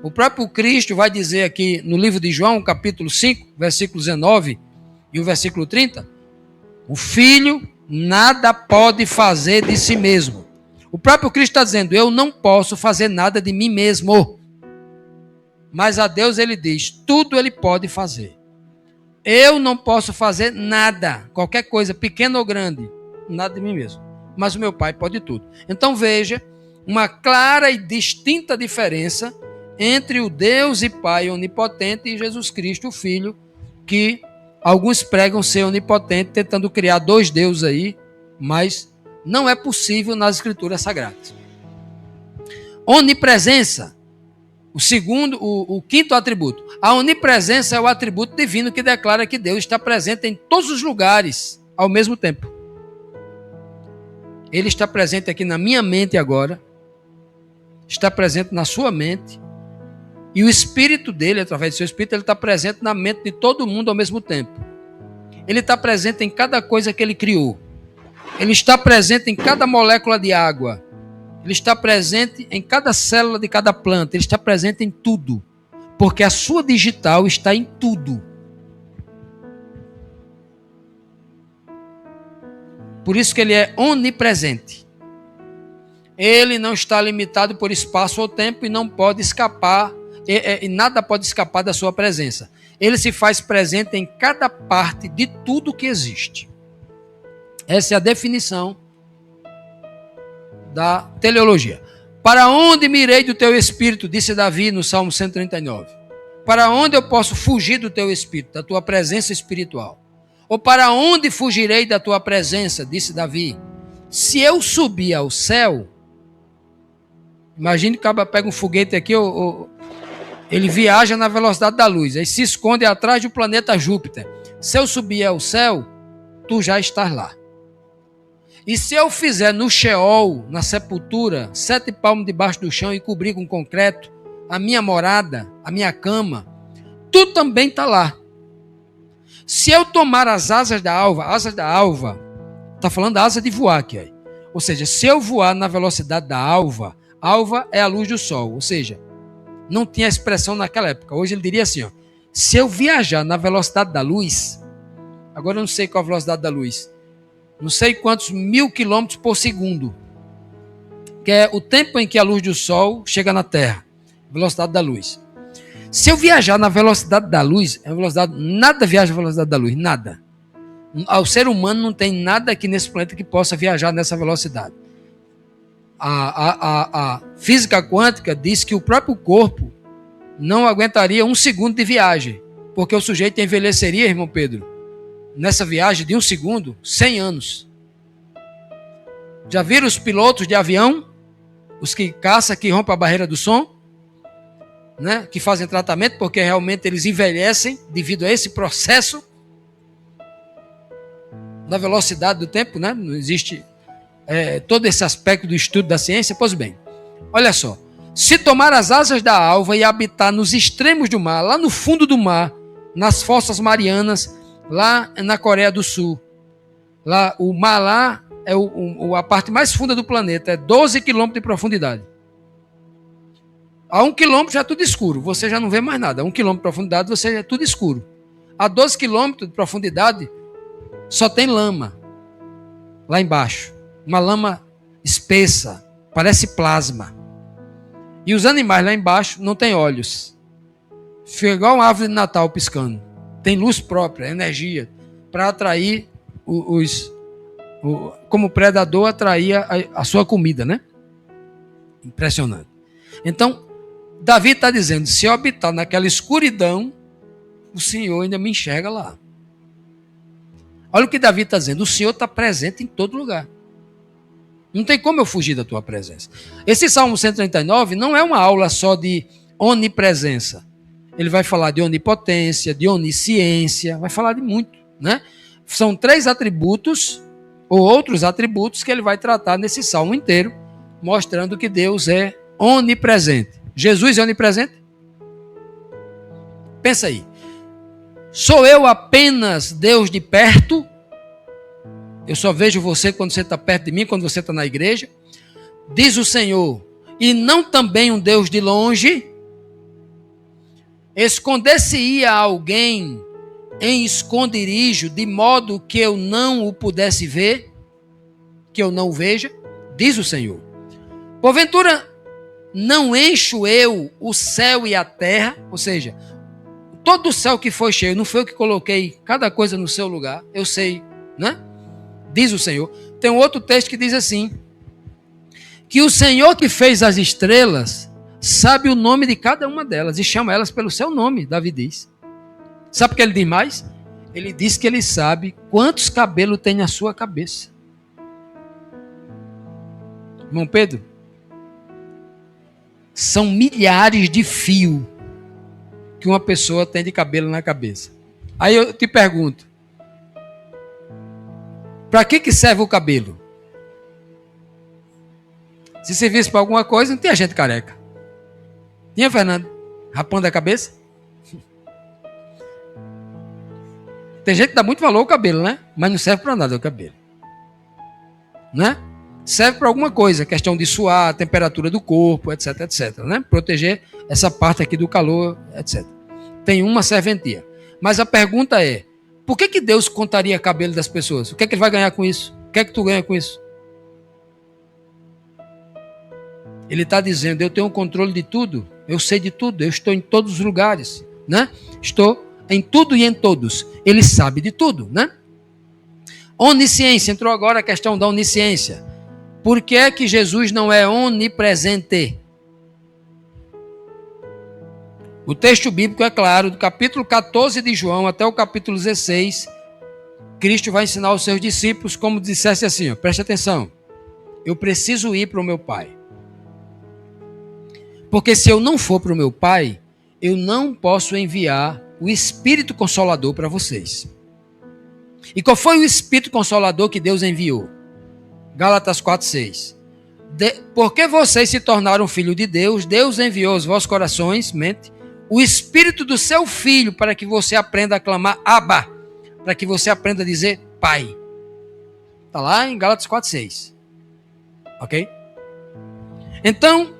Speaker 1: O próprio Cristo vai dizer aqui no livro de João, capítulo 5, versículo 19 e o versículo 30, o filho nada pode fazer de si mesmo. O próprio Cristo está dizendo: eu não posso fazer nada de mim mesmo. Mas a Deus ele diz: tudo ele pode fazer. Eu não posso fazer nada, qualquer coisa, pequena ou grande, nada de mim mesmo. Mas o meu Pai pode tudo. Então veja uma clara e distinta diferença entre o Deus e Pai onipotente e Jesus Cristo, o Filho, que alguns pregam ser onipotente, tentando criar dois deuses aí, mas não é possível nas Escrituras Sagradas. Onipresença, o quinto atributo. A onipresença é o atributo divino que declara que Deus está presente em todos os lugares ao mesmo tempo. Ele está presente aqui na minha mente agora, está presente na sua mente, e o Espírito dele, através do seu Espírito, ele está presente na mente de todo mundo ao mesmo tempo. Ele está presente em cada coisa que ele criou. Ele está presente em cada molécula de água. Ele está presente em cada célula de cada planta. Ele está presente em tudo. Porque a sua digital está em tudo. Por isso que ele é onipresente. Ele não está limitado por espaço ou tempo e não pode escapar e nada pode escapar da sua presença. Ele se faz presente em cada parte de tudo que existe. Essa é a definição da teleologia. Para onde me irei do teu espírito, disse Davi no Salmo 139. Para onde eu posso fugir do teu espírito, da tua presença espiritual? Ou para onde fugirei da tua presença, disse Davi. Se eu subir ao céu, imagine que o cara pega um foguete aqui, ele viaja na velocidade da luz, aí se esconde atrás do planeta Júpiter. Se eu subir ao céu, tu já estás lá. E se eu fizer no Sheol, na sepultura, 7 palmos debaixo do chão e cobrir com concreto a minha morada, a minha cama, tu também está lá. Se eu tomar as asas da alva, está falando da asa de voar aqui. Aí. Ou seja, se eu voar na velocidade da alva é a luz do sol, ou seja, não tinha expressão naquela época. Hoje ele diria assim, ó, se eu viajar na velocidade da luz, agora eu não sei qual a velocidade da luz, não sei quantos 1000 quilômetros por segundo, que é o tempo em que a luz do sol chega na Terra, velocidade da luz. Se eu viajar na velocidade da luz, nada viaja na velocidade da luz, nada. O ser humano não tem nada aqui nesse planeta que possa viajar nessa velocidade. A física quântica diz que o próprio corpo não aguentaria 1 segundo de viagem, porque o sujeito envelheceria, irmão Pedro, nessa viagem de 1 segundo, 100 anos. Já viram os pilotos de avião? Os que caçam, que rompem a barreira do som? Né? Que fazem tratamento, porque realmente eles envelhecem devido a esse processo da velocidade do tempo, né? Não existe todo esse aspecto do estudo da ciência. Pois bem, olha só. Se tomar as asas da alva e habitar nos extremos do mar, lá no fundo do mar, nas fossas marianas, lá na Coreia do Sul, lá, o mar lá é a parte mais funda do planeta, é 12 quilômetros de profundidade. A 1 quilômetro já é tudo escuro, você já não vê mais nada. A 1 quilômetro de profundidade, você é tudo escuro. A 12 quilômetros de profundidade, só tem lama lá embaixo. Uma lama espessa, parece plasma. E os animais lá embaixo não têm olhos. Fica igual uma árvore de Natal piscando. Tem luz própria, energia, para atrair como predador atrair a sua comida, né? Impressionante. Então, Davi está dizendo, se eu habitar naquela escuridão, o Senhor ainda me enxerga lá. Olha o que Davi está dizendo, o Senhor está presente em todo lugar. Não tem como eu fugir da tua presença. Esse Salmo 139 não é uma aula só de onipresença. Ele vai falar de onipotência, de onisciência, vai falar de muito, né? São 3 atributos, ou outros atributos, que ele vai tratar nesse salmo inteiro, mostrando que Deus é onipresente. Jesus é onipresente? Pensa aí. Sou eu apenas Deus de perto? Eu só vejo você quando você está perto de mim, quando você está na igreja? Diz o Senhor, e não também um Deus de longe? Esconder-se-ia alguém em esconderijo, de modo que eu não o pudesse ver, que eu não o veja? Diz o Senhor. Porventura, não encho eu o céu e a terra? Ou seja, todo o céu que foi cheio, não foi eu que coloquei cada coisa no seu lugar, eu sei, né? Diz o Senhor. Tem um outro texto que diz assim, que o Senhor que fez as estrelas sabe o nome de cada uma delas e chama elas pelo seu nome, Davi diz. Sabe o que ele diz mais? Ele diz que ele sabe quantos cabelos tem na sua cabeça. Irmão Pedro, são milhares de fios que uma pessoa tem de cabelo na cabeça. Aí eu te pergunto, para que serve o cabelo? Se servisse para alguma coisa, não tinha gente careca. Tinha, Fernando? Rapando a cabeça? Tem gente que dá muito valor ao cabelo, né? Mas não serve para nada o cabelo. Né? Serve para alguma coisa, questão de suar, temperatura do corpo, etc, etc. Né? Proteger essa parte aqui do calor, etc. Tem uma serventia. Mas a pergunta é, por que Deus contaria cabelo das pessoas? O que é que ele vai ganhar com isso? O que é que tu ganha com isso? Ele está dizendo, eu tenho o controle de tudo. Eu sei de tudo, eu estou em todos os lugares, né? Estou em tudo e em todos. Ele sabe de tudo, né? Onisciência, entrou agora a questão da onisciência. Por que é que Jesus não é onipresente? O texto bíblico é claro, do capítulo 14 de João até o capítulo 16, Cristo vai ensinar aos seus discípulos como dissesse assim, ó, preste atenção, eu preciso ir para o meu Pai. Porque se eu não for para o meu Pai, eu não posso enviar o Espírito Consolador para vocês. E qual foi o Espírito Consolador que Deus enviou? Gálatas 4:6. Porque vocês se tornaram filhos de Deus, Deus enviou aos vossos corações, mente, o Espírito do seu Filho, para que você aprenda a clamar Abba, para que você aprenda a dizer Pai. Está lá em Gálatas 4:6. Ok? Então,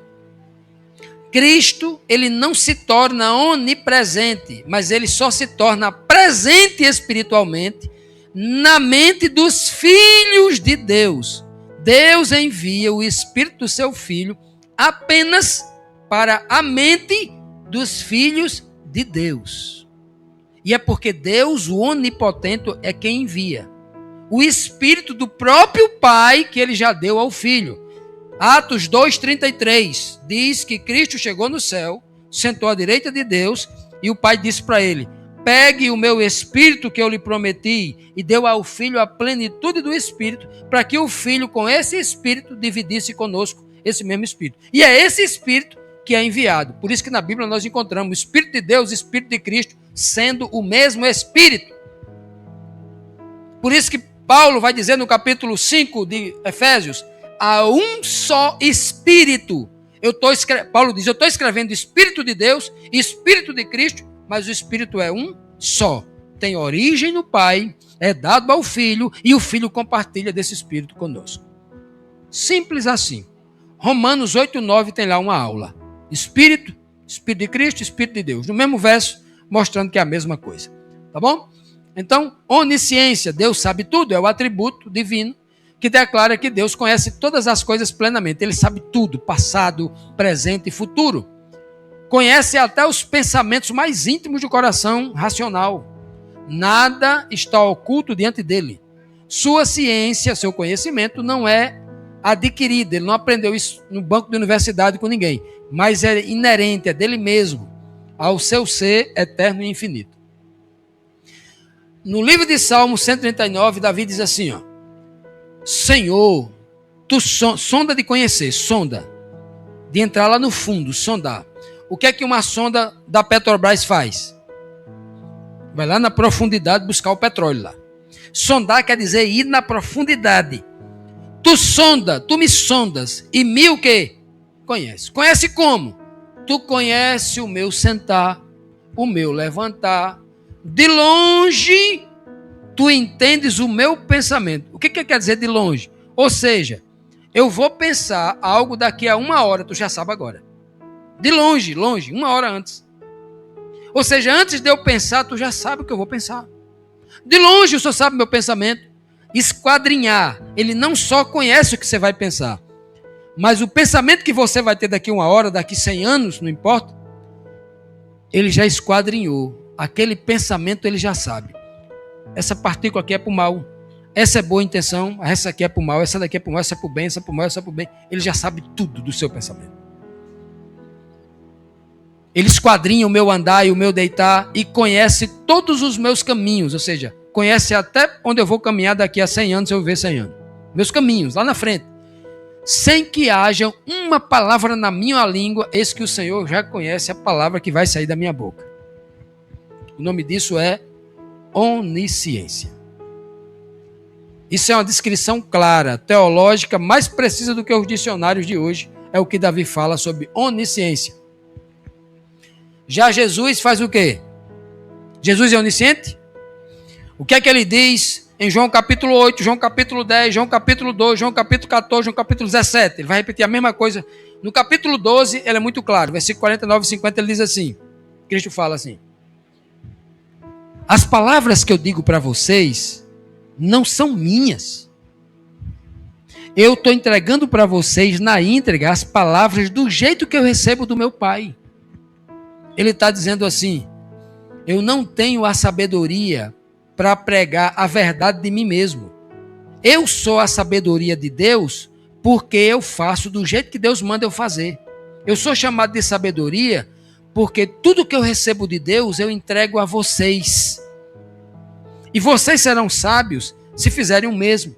Speaker 1: Cristo, ele não se torna onipresente, mas ele só se torna presente espiritualmente na mente dos filhos de Deus. Deus envia o Espírito do seu Filho apenas para a mente dos filhos de Deus. E é porque Deus, o onipotente, é quem envia. O Espírito do próprio Pai que ele já deu ao Filho. Atos 2:33 diz que Cristo chegou no céu, sentou à direita de Deus e o Pai disse para ele, pegue o meu Espírito que eu lhe prometi e deu ao Filho a plenitude do Espírito para que o Filho com esse Espírito dividisse conosco esse mesmo Espírito. E é esse Espírito que é enviado. Por isso que na Bíblia nós encontramos o Espírito de Deus e o Espírito de Cristo sendo o mesmo Espírito. Por isso que Paulo vai dizer no capítulo 5 de Efésios, há um só Espírito. Paulo diz, eu estou escrevendo Espírito de Deus e Espírito de Cristo, mas o Espírito é um só. Tem origem no Pai, é dado ao Filho e o Filho compartilha desse Espírito conosco. Simples assim. Romanos 8:9 tem lá uma aula. Espírito, Espírito de Cristo, Espírito de Deus. No mesmo verso, mostrando que é a mesma coisa. Tá bom? Então, onisciência, Deus sabe tudo, é o atributo divino que declara que Deus conhece todas as coisas plenamente. Ele sabe tudo, passado, presente e futuro. Conhece até os pensamentos mais íntimos do coração racional. Nada está oculto diante dele. Sua ciência, seu conhecimento não é adquirido. Ele não aprendeu isso no banco de universidade com ninguém. Mas é inerente, é dele mesmo, ao seu ser eterno e infinito. No livro de Salmos 139, Davi diz assim, ó, Senhor, tu sonda de conhecer, sonda, de entrar lá no fundo, sondar. O que é que uma sonda da Petrobras faz? Vai lá na profundidade buscar o petróleo lá. Sondar quer dizer ir na profundidade. Tu me sondas e me o quê? Conhece. Conhece como? Tu conhece o meu sentar, o meu levantar. De longe, tu entendes o meu pensamento. O que quer dizer de longe? Ou seja, eu vou pensar algo daqui a 1 hora, tu já sabe agora. De longe, 1 hora antes. Ou seja, antes de eu pensar, tu já sabe o que eu vou pensar. De longe, o Senhor sabe o meu pensamento. Esquadrinhar. Ele não só conhece o que você vai pensar, mas o pensamento que você vai ter daqui a 1 hora, daqui 100 anos, não importa, ele já esquadrinhou. Aquele pensamento ele já sabe. Essa partícula aqui é para o mal. Essa é boa intenção, essa aqui é para o mal, essa daqui é para o mal, essa é para o bem, essa é para o mal, essa é para o bem. Ele já sabe tudo do seu pensamento. Ele esquadrinha o meu andar e o meu deitar e conhece todos os meus caminhos, ou seja, conhece até onde eu vou caminhar daqui a 100 anos, se eu viver 100 anos. Meus caminhos, lá na frente. Sem que haja uma palavra na minha língua, eis que o Senhor já conhece a palavra que vai sair da minha boca. O nome disso é onisciência. Isso é uma descrição clara, teológica, mais precisa do que os dicionários de hoje. É o que Davi fala sobre onisciência. Já Jesus faz o quê? Jesus é onisciente? O que é que ele diz em João capítulo 8, João capítulo 10, João capítulo 2, João capítulo 14, João capítulo 17? Ele vai repetir a mesma coisa. No capítulo 12, ele é muito claro. Versículo 49 e 50, ele diz assim. Cristo fala assim. As palavras que eu digo para vocês não são minhas. Eu estou entregando para vocês na íntegra as palavras do jeito que eu recebo do meu Pai. Ele está dizendo assim: eu não tenho a sabedoria para pregar a verdade de mim mesmo. Eu sou a sabedoria de Deus porque eu faço do jeito que Deus manda eu fazer. Eu sou chamado de sabedoria porque tudo que eu recebo de Deus eu entrego a vocês. E vocês serão sábios se fizerem o mesmo.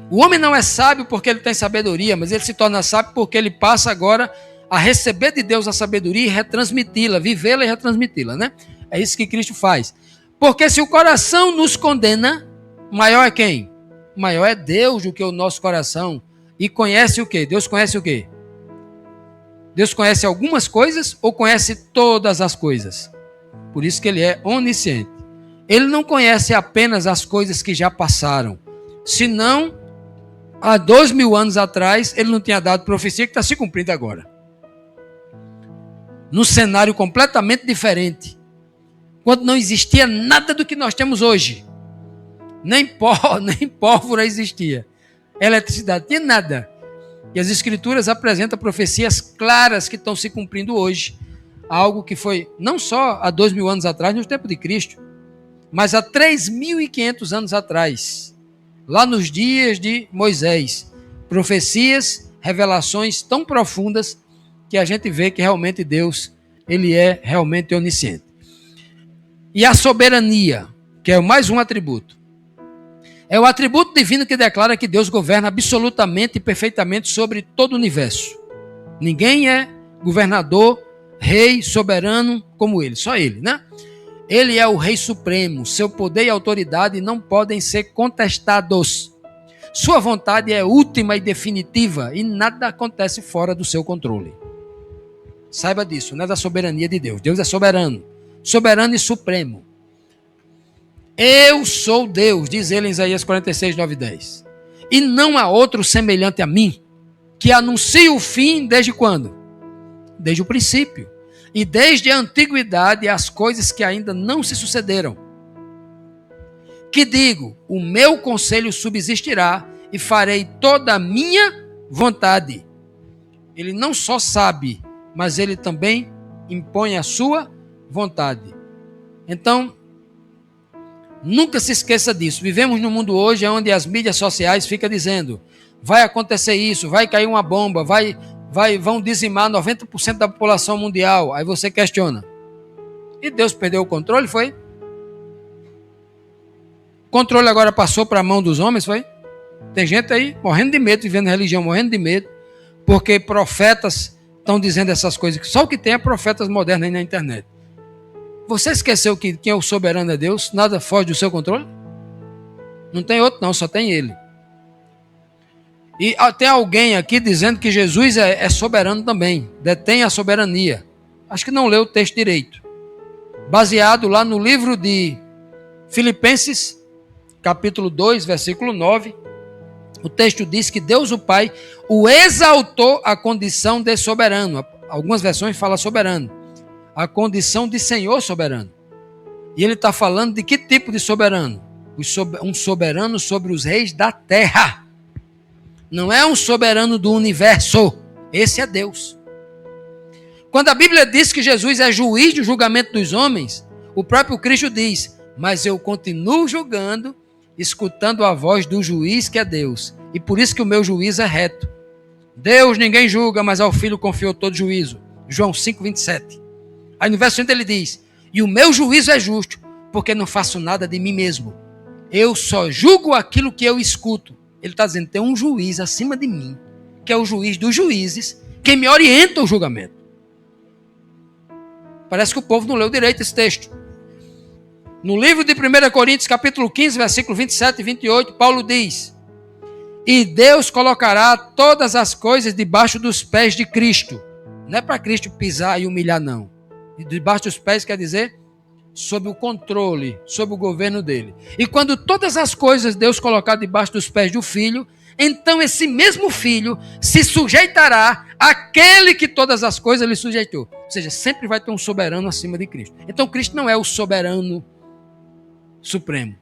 Speaker 1: O homem não é sábio porque ele tem sabedoria, mas ele se torna sábio porque ele passa agora a receber de Deus a sabedoria e retransmiti-la, vivê-la e retransmiti-la, né? É isso que Cristo faz. Porque se o coração nos condena, maior é quem? Maior é Deus do que o nosso coração. E conhece o quê? Deus conhece o quê? Deus conhece algumas coisas ou conhece todas as coisas? Por isso que ele é onisciente. Ele não conhece apenas as coisas que já passaram. Senão, há 2000 anos atrás, ele não tinha dado profecia que está se cumprindo agora. Num cenário completamente diferente. Quando não existia nada do que nós temos hoje. Nem pólvora existia. Eletricidade, tinha nada. E as Escrituras apresentam profecias claras que estão se cumprindo hoje. Algo que foi não só há 2000 anos atrás, no tempo de Cristo, mas há 3.500 anos atrás, lá nos dias de Moisés. Profecias, revelações tão profundas que a gente vê que realmente Deus, ele é realmente onisciente. E a soberania, que é mais um atributo. É o atributo divino que declara que Deus governa absolutamente e perfeitamente sobre todo o universo. Ninguém é governador, rei, soberano como ele, só ele, né? Ele é o rei supremo, seu poder e autoridade não podem ser contestados. Sua vontade é última e definitiva e nada acontece fora do seu controle. Saiba disso, não é da soberania de Deus. Deus é soberano, soberano e supremo. Eu sou Deus, diz ele em Isaías 46, 9 e 10. E não há outro semelhante a mim, que anuncia o fim desde quando? Desde o princípio. E desde a antiguidade as coisas que ainda não se sucederam. Que digo, o meu conselho subsistirá e farei toda a minha vontade. Ele não só sabe, mas ele também impõe a sua vontade. Então, nunca se esqueça disso. Vivemos num mundo hoje onde as mídias sociais ficam dizendo: vai acontecer isso, vai cair uma bomba, vão dizimar 90% da população mundial. Aí você questiona: e Deus perdeu o controle, foi? O controle agora passou para a mão dos homens, foi? Tem gente aí morrendo de medo, vivendo religião, morrendo de medo, porque profetas estão dizendo essas coisas. Só o que tem é profetas modernos aí na internet. Você esqueceu que quem é o soberano é Deus? Nada foge do seu controle? Não tem outro não, só tem ele. E tem alguém aqui dizendo que Jesus é soberano também, detém a soberania. Acho que não leu o texto direito. Baseado lá no livro de Filipenses, capítulo 2, versículo 9, o texto diz que Deus o Pai o exaltou à condição de soberano. Algumas versões falam soberano. A condição de Senhor soberano. E ele está falando de que tipo de soberano? Um soberano sobre os reis da terra. Não é um soberano do universo. Esse é Deus. Quando a Bíblia diz que Jesus é juiz do julgamento dos homens, o próprio Cristo diz: mas eu continuo julgando, escutando a voz do juiz que é Deus. E por isso que o meu juízo é reto. Deus ninguém julga, mas ao Filho confiou todo juízo. João 5, 27. Aí no verso 30 ele diz: e o meu juízo é justo, porque não faço nada de mim mesmo. Eu só julgo aquilo que eu escuto. Ele está dizendo: tem um juiz acima de mim, que é o juiz dos juízes, quem me orienta o julgamento. Parece que o povo não leu direito esse texto. No livro de 1 Coríntios, capítulo 15, versículo 27 e 28, Paulo diz: e Deus colocará todas as coisas debaixo dos pés de Cristo. Não é para Cristo pisar e humilhar, não. E debaixo dos pés quer dizer sob o controle, sob o governo dele. E quando todas as coisas Deus colocar debaixo dos pés do Filho, então esse mesmo Filho se sujeitará àquele que todas as coisas lhe sujeitou. Ou seja, sempre vai ter um soberano acima de Cristo. Então Cristo não é o soberano supremo.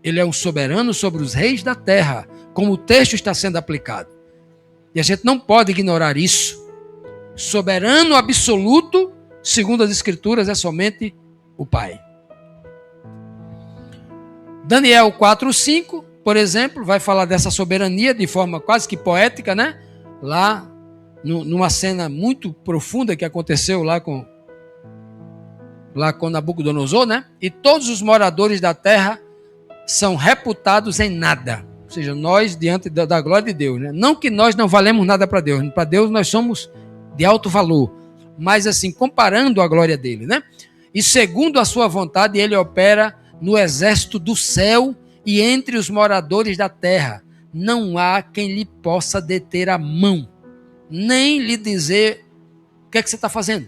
Speaker 1: Ele é um soberano sobre os reis da terra, como o texto está sendo aplicado. E a gente não pode ignorar isso. soberano absoluto, segundo as Escrituras, é somente o Pai. Daniel 4:5, por exemplo, vai falar dessa soberania de forma quase que poética, né? Lá, numa cena muito profunda que aconteceu lá com Nabucodonosor, né? E todos os moradores da terra são reputados em nada. Ou seja, nós diante da glória de Deus, né? Não que nós não valemos nada para Deus. Para Deus nós somos de alto valor. Mas assim, comparando a glória dele, né? E segundo a sua vontade, ele opera no exército do céu e entre os moradores da terra. Não há quem lhe possa deter a mão, nem lhe dizer o que é que você está fazendo.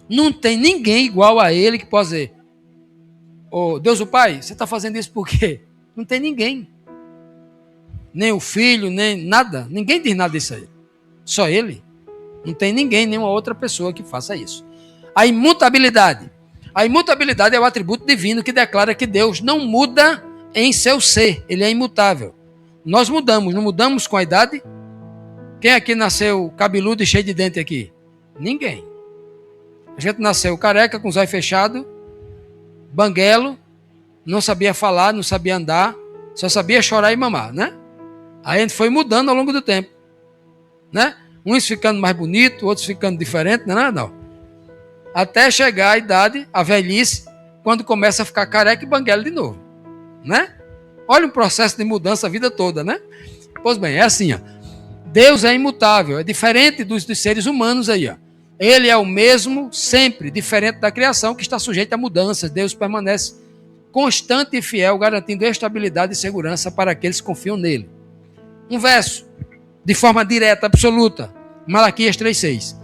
Speaker 1: Não tem ninguém igual a ele que possa dizer: oh, Deus o Pai, você está fazendo isso por quê? Não tem ninguém. Nem o filho, nem nada. Ninguém diz nada disso aí. Só ele. Não tem ninguém, nenhuma outra pessoa que faça isso. A imutabilidade. A imutabilidade é o atributo divino que declara que Deus não muda em seu ser. Ele é imutável. Nós mudamos. Não mudamos com a idade? Quem aqui nasceu cabeludo e cheio de dente aqui? Ninguém. A gente nasceu careca, com os olhos fechados, banguelo, não sabia falar, não sabia andar, só sabia chorar e mamar, né? Aí a gente foi mudando ao longo do tempo, né? Uns ficando mais bonitos, outros ficando diferentes, não. Até chegar a idade, a velhice, quando começa a ficar careca e banguelo de novo, né? Olha o processo de mudança a vida toda, né? Pois bem, é assim, ó. Deus é imutável, é diferente dos seres humanos aí, ó. Ele é o mesmo sempre, diferente da criação que está sujeita a mudanças. Deus permanece constante e fiel, garantindo estabilidade e segurança para aqueles que confiam nele. Um verso, de forma direta, absoluta, Malaquias 3,6.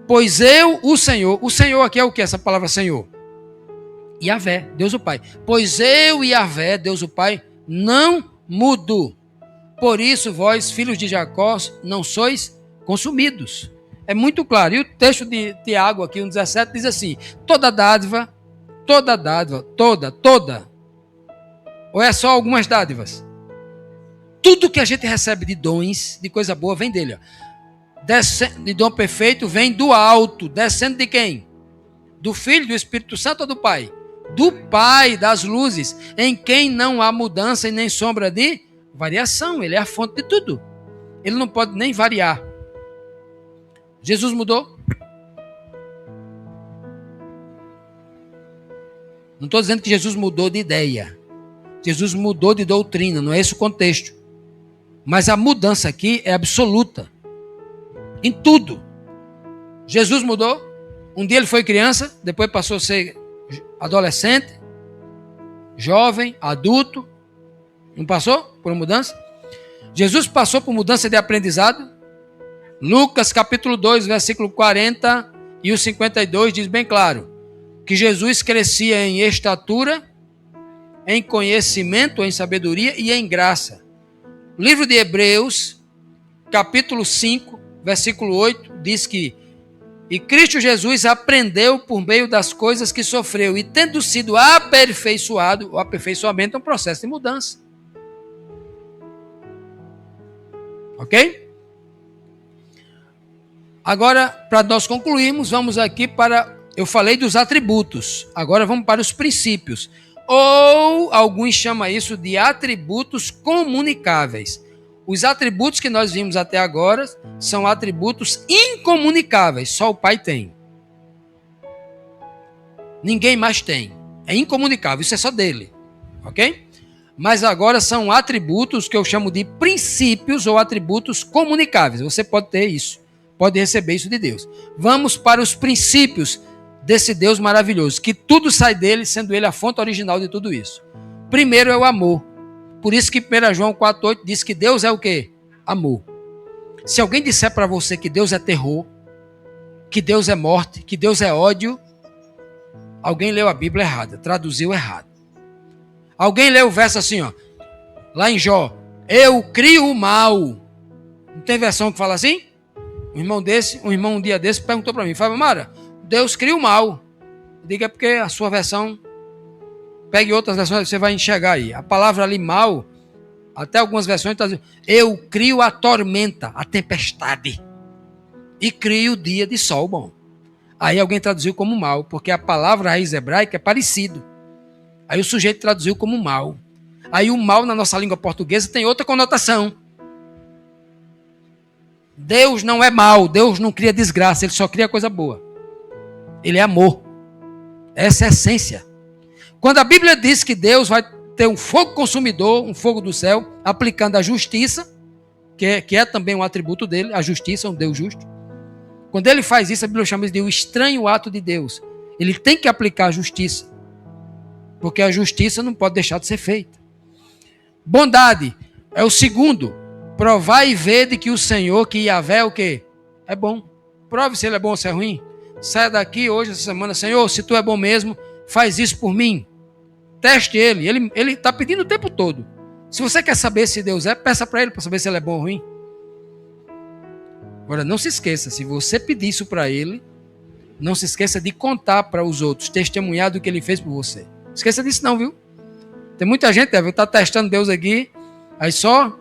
Speaker 1: Pois eu, o Senhor aqui é o que? Essa palavra Senhor? Yahvé, Deus o Pai. Pois eu, Yahvé, Deus o Pai, não mudo. Por isso, vós, filhos de Jacó, não sois consumidos. É muito claro. E o texto de Tiago, aqui, 1,17, diz assim: toda dádiva, toda. Ou é só algumas dádivas? Tudo que a gente recebe de dons, de coisa boa, vem dele. Ó. De dom perfeito vem do alto. Descendo de quem? Do Filho, do Espírito Santo ou do Pai? Do Pai das luzes, em quem não há mudança e nem sombra de variação. Ele é a fonte de tudo. Ele não pode nem variar. Jesus mudou? Não estou dizendo que Jesus mudou de ideia. Jesus mudou de doutrina, não é esse o contexto. Mas a mudança aqui é absoluta. Em tudo. Jesus mudou. Um dia ele foi criança, depois passou a ser adolescente, jovem, adulto. Não passou por mudança? Jesus passou por mudança de aprendizado. Lucas capítulo 2, versículo 40 e o 52 diz bem claro que Jesus crescia em estatura, em conhecimento, em sabedoria e em graça. O livro de Hebreus, capítulo 5, versículo 8, diz que e Cristo Jesus aprendeu por meio das coisas que sofreu e tendo sido aperfeiçoado, o aperfeiçoamento é um processo de mudança. Ok? Agora, para nós concluirmos, vamos aqui para... Eu falei dos atributos. Agora vamos para os princípios. Ou alguns chamam isso de atributos comunicáveis. Os atributos que nós vimos até agora são atributos incomunicáveis. Só o Pai tem. Ninguém mais tem. É incomunicável. Isso é só dele. Ok? Mas agora são atributos que eu chamo de princípios ou atributos comunicáveis. Você pode ter isso. Pode receber isso de Deus. Vamos para os princípios desse Deus maravilhoso, que tudo sai dele, sendo ele a fonte original de tudo isso. Primeiro é o amor. Por isso que 1 João 4,8 diz que Deus é o quê? Amor. Se alguém disser para você que Deus é terror, que Deus é morte, que Deus é ódio, alguém leu a Bíblia errada, traduziu errado. Alguém leu o verso assim, ó, lá em Jó, eu crio o mal. Não tem versão que fala assim? Um irmão um dia desse perguntou para mim, Fábio Mara, Deus cria o mal. Diga porque a sua versão, pegue outras versões, você vai enxergar aí. A palavra ali mal, até algumas versões está dizendo, eu crio a tormenta, a tempestade. e crie o dia de sol bom. Aí alguém traduziu como mal, porque a palavra raiz hebraica é parecido. Aí o sujeito traduziu como mal. Aí o mal na nossa língua portuguesa tem outra conotação. Deus não é mal, Deus não cria desgraça, Ele só cria coisa boa. Ele é amor. Essa é a essência. Quando a Bíblia diz que Deus vai ter um fogo consumidor, um fogo do céu, aplicando a justiça, que é também um atributo dele, a justiça, um Deus justo. Quando ele faz isso, a Bíblia chama isso de o estranho ato de Deus. Ele tem que aplicar a justiça, porque a justiça não pode deixar de ser feita. Bondade é o segundo. Provai e vede que o Senhor, que Yahvé é o quê? É bom. Prove se ele é bom ou se é ruim. Saia daqui hoje, essa semana, Senhor, se tu é bom mesmo, faz isso por mim. Teste ele. Ele está pedindo o tempo todo. Se você quer saber se Deus é, peça para ele para saber se ele é bom ou ruim. Agora, não se esqueça, se você pedir isso para ele, não se esqueça de contar para os outros, testemunhar do que ele fez por você. Não esqueça disso não, viu? Tem muita gente que está testando Deus aqui, aí só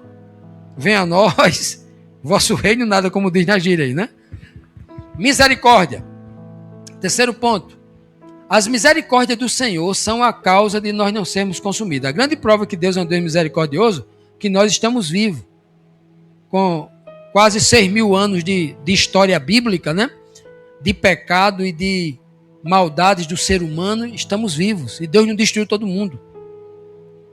Speaker 1: vem a nós, vosso reino nada, como diz na gíria aí, né? Misericórdia. Terceiro ponto. As misericórdias do Senhor são a causa de nós não sermos consumidos. A grande prova que Deus é um Deus misericordioso, que nós estamos vivos. Com quase 6.000 anos de história bíblica, né? De pecado e de maldades do ser humano, estamos vivos. E Deus não destruiu todo mundo.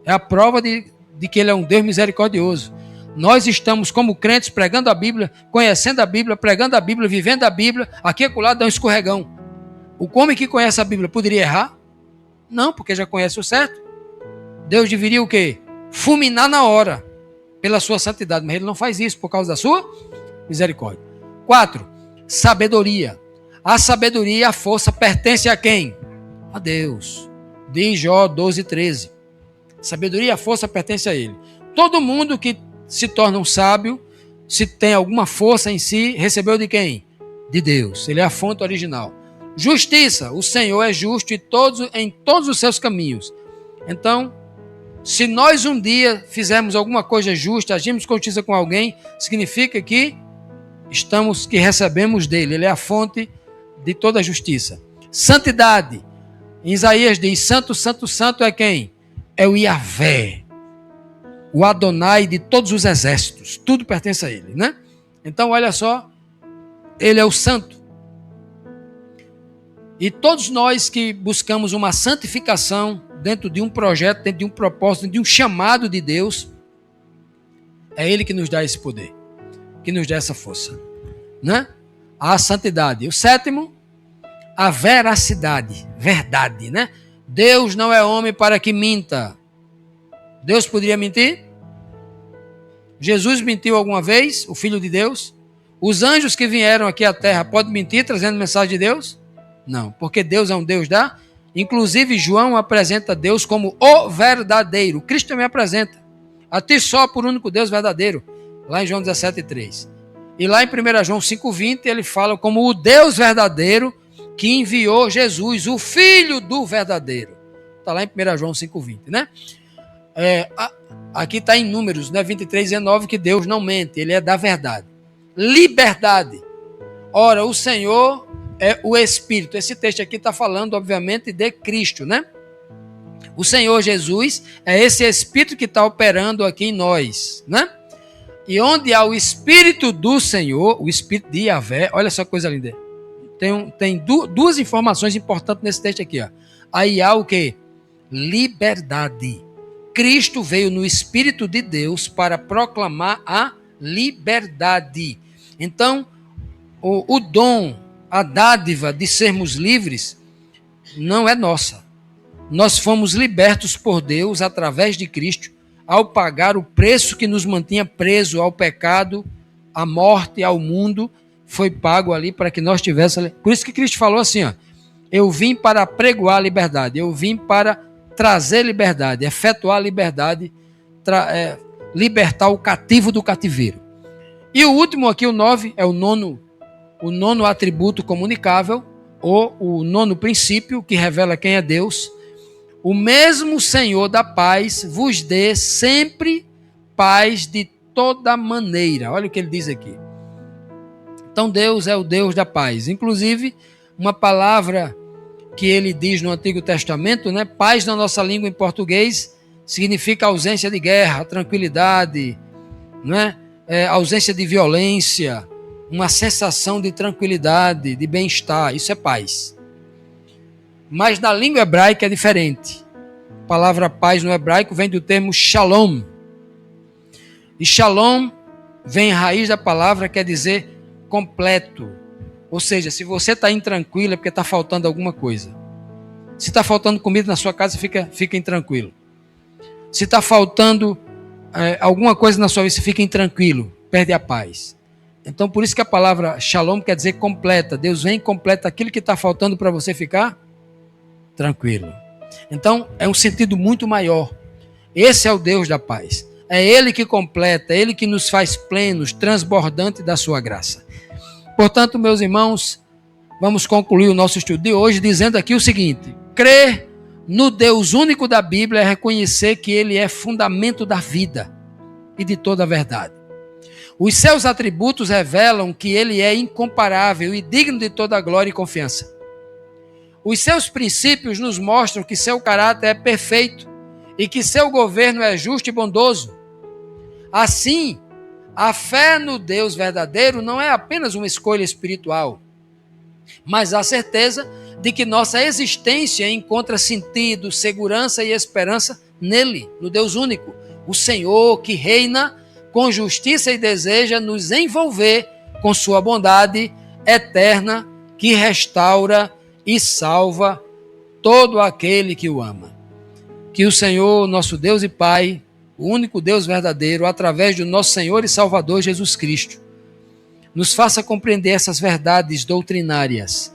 Speaker 1: É a prova de que Ele é um Deus misericordioso. Nós estamos como crentes pregando a Bíblia, conhecendo a Bíblia, pregando a Bíblia, vivendo a Bíblia. Aqui e acolá dá um escorregão. O homem que conhece a Bíblia poderia errar? Não, porque já conhece o certo. Deus deveria o quê? Fulminar na hora, pela sua santidade. Mas Ele não faz isso por causa da sua misericórdia. 4. Sabedoria. A sabedoria e a força pertencem a quem? A Deus. Diz Jó 12:13. Sabedoria e a força pertencem a Ele. Todo mundo que se torna um sábio, se tem alguma força em si, recebeu de quem? De Deus. Ele é a fonte original. Justiça. O Senhor é justo em todos os seus caminhos. Então, se nós um dia fizermos alguma coisa justa, agimos com justiça com alguém, significa que recebemos dele. Ele é a fonte de toda a justiça. Santidade. Em Isaías diz, santo, santo, santo é quem? É o Yahvé. O Adonai de todos os exércitos. Tudo pertence a ele, né? Então, olha só. Ele é o santo. E todos nós que buscamos uma santificação dentro de um projeto, dentro de um propósito, dentro de um chamado de Deus, é Ele que nos dá esse poder, que nos dá essa força, né? A santidade. O sétimo, a veracidade, verdade, né? Deus não é homem para que minta. Deus poderia mentir? Jesus mentiu alguma vez, o Filho de Deus? Os anjos que vieram aqui à terra podem mentir trazendo mensagem de Deus? Não, porque Deus é um Deus da... Inclusive, João apresenta Deus como o verdadeiro. Cristo também apresenta. A ti só por único Deus verdadeiro. Lá em João 17:3. E lá em 1 João 5:20, ele fala como o Deus verdadeiro que enviou Jesus, o Filho do verdadeiro. Está lá em 1 João 5:20, né? Aqui está em Números, né? 23:19, que Deus não mente, Ele é da verdade. Liberdade. Ora, o Senhor é o Espírito. Esse texto aqui está falando, obviamente, de Cristo, né? O Senhor Jesus é esse Espírito que está operando aqui em nós, né? E onde há o Espírito do Senhor, o Espírito de Yahvé, olha só que coisa linda. Tem duas informações importantes nesse texto aqui, ó. Aí há o quê? Liberdade. Cristo veio no Espírito de Deus para proclamar a liberdade. Então, o dom, a dádiva de sermos livres não é nossa. Nós fomos libertos por Deus através de Cristo ao pagar o preço que nos mantinha preso ao pecado, à morte, ao mundo. Foi pago ali para que nós tivéssemos. Por isso que Cristo falou assim, ó, eu vim para pregoar a liberdade, eu vim para trazer liberdade, efetuar a liberdade, libertar o cativo do cativeiro. E o último aqui, o 9, é o nono atributo comunicável, ou o nono princípio que revela quem é Deus. O mesmo Senhor da paz vos dê sempre paz de toda maneira. Olha o que ele diz aqui. Então Deus é o Deus da paz. Inclusive, uma palavra que ele diz no Antigo Testamento, né? Paz na nossa língua em português significa ausência de guerra, tranquilidade, né? Ausência de violência, uma sensação de tranquilidade, de bem-estar. Isso é paz. Mas na língua hebraica é diferente. A palavra paz no hebraico vem do termo shalom. E shalom vem a raiz da palavra, quer dizer completo. Ou seja, se você está intranquilo é porque está faltando alguma coisa. Se está faltando comida na sua casa, fica intranquilo. Se está faltando alguma coisa na sua vida, fica intranquilo, perde a paz. Então, por isso que a palavra shalom quer dizer completa. Deus vem e completa aquilo que está faltando para você ficar tranquilo. Então, é um sentido muito maior. Esse é o Deus da paz. É Ele que completa, é Ele que nos faz plenos, transbordantes da sua graça. Portanto, meus irmãos, vamos concluir o nosso estudo de hoje dizendo aqui o seguinte: crer no Deus único da Bíblia é reconhecer que Ele é fundamento da vida e de toda a verdade. Os seus atributos revelam que Ele é incomparável e digno de toda a glória e confiança. Os seus princípios nos mostram que seu caráter é perfeito e que seu governo é justo e bondoso. Assim, a fé no Deus verdadeiro não é apenas uma escolha espiritual, mas a certeza de que nossa existência encontra sentido, segurança e esperança nele, no Deus único, o Senhor que reina com justiça e deseja nos envolver com sua bondade eterna que restaura e salva todo aquele que o ama. Que o Senhor, nosso Deus e Pai, o único Deus verdadeiro, através do nosso Senhor e Salvador Jesus Cristo, nos faça compreender essas verdades doutrinárias,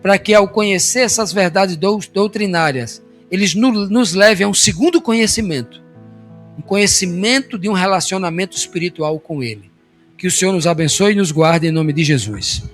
Speaker 1: para que ao conhecer essas verdades doutrinárias, eles nos levem a um segundo conhecimento, um conhecimento de um relacionamento espiritual com Ele. Que o Senhor nos abençoe e nos guarde em nome de Jesus.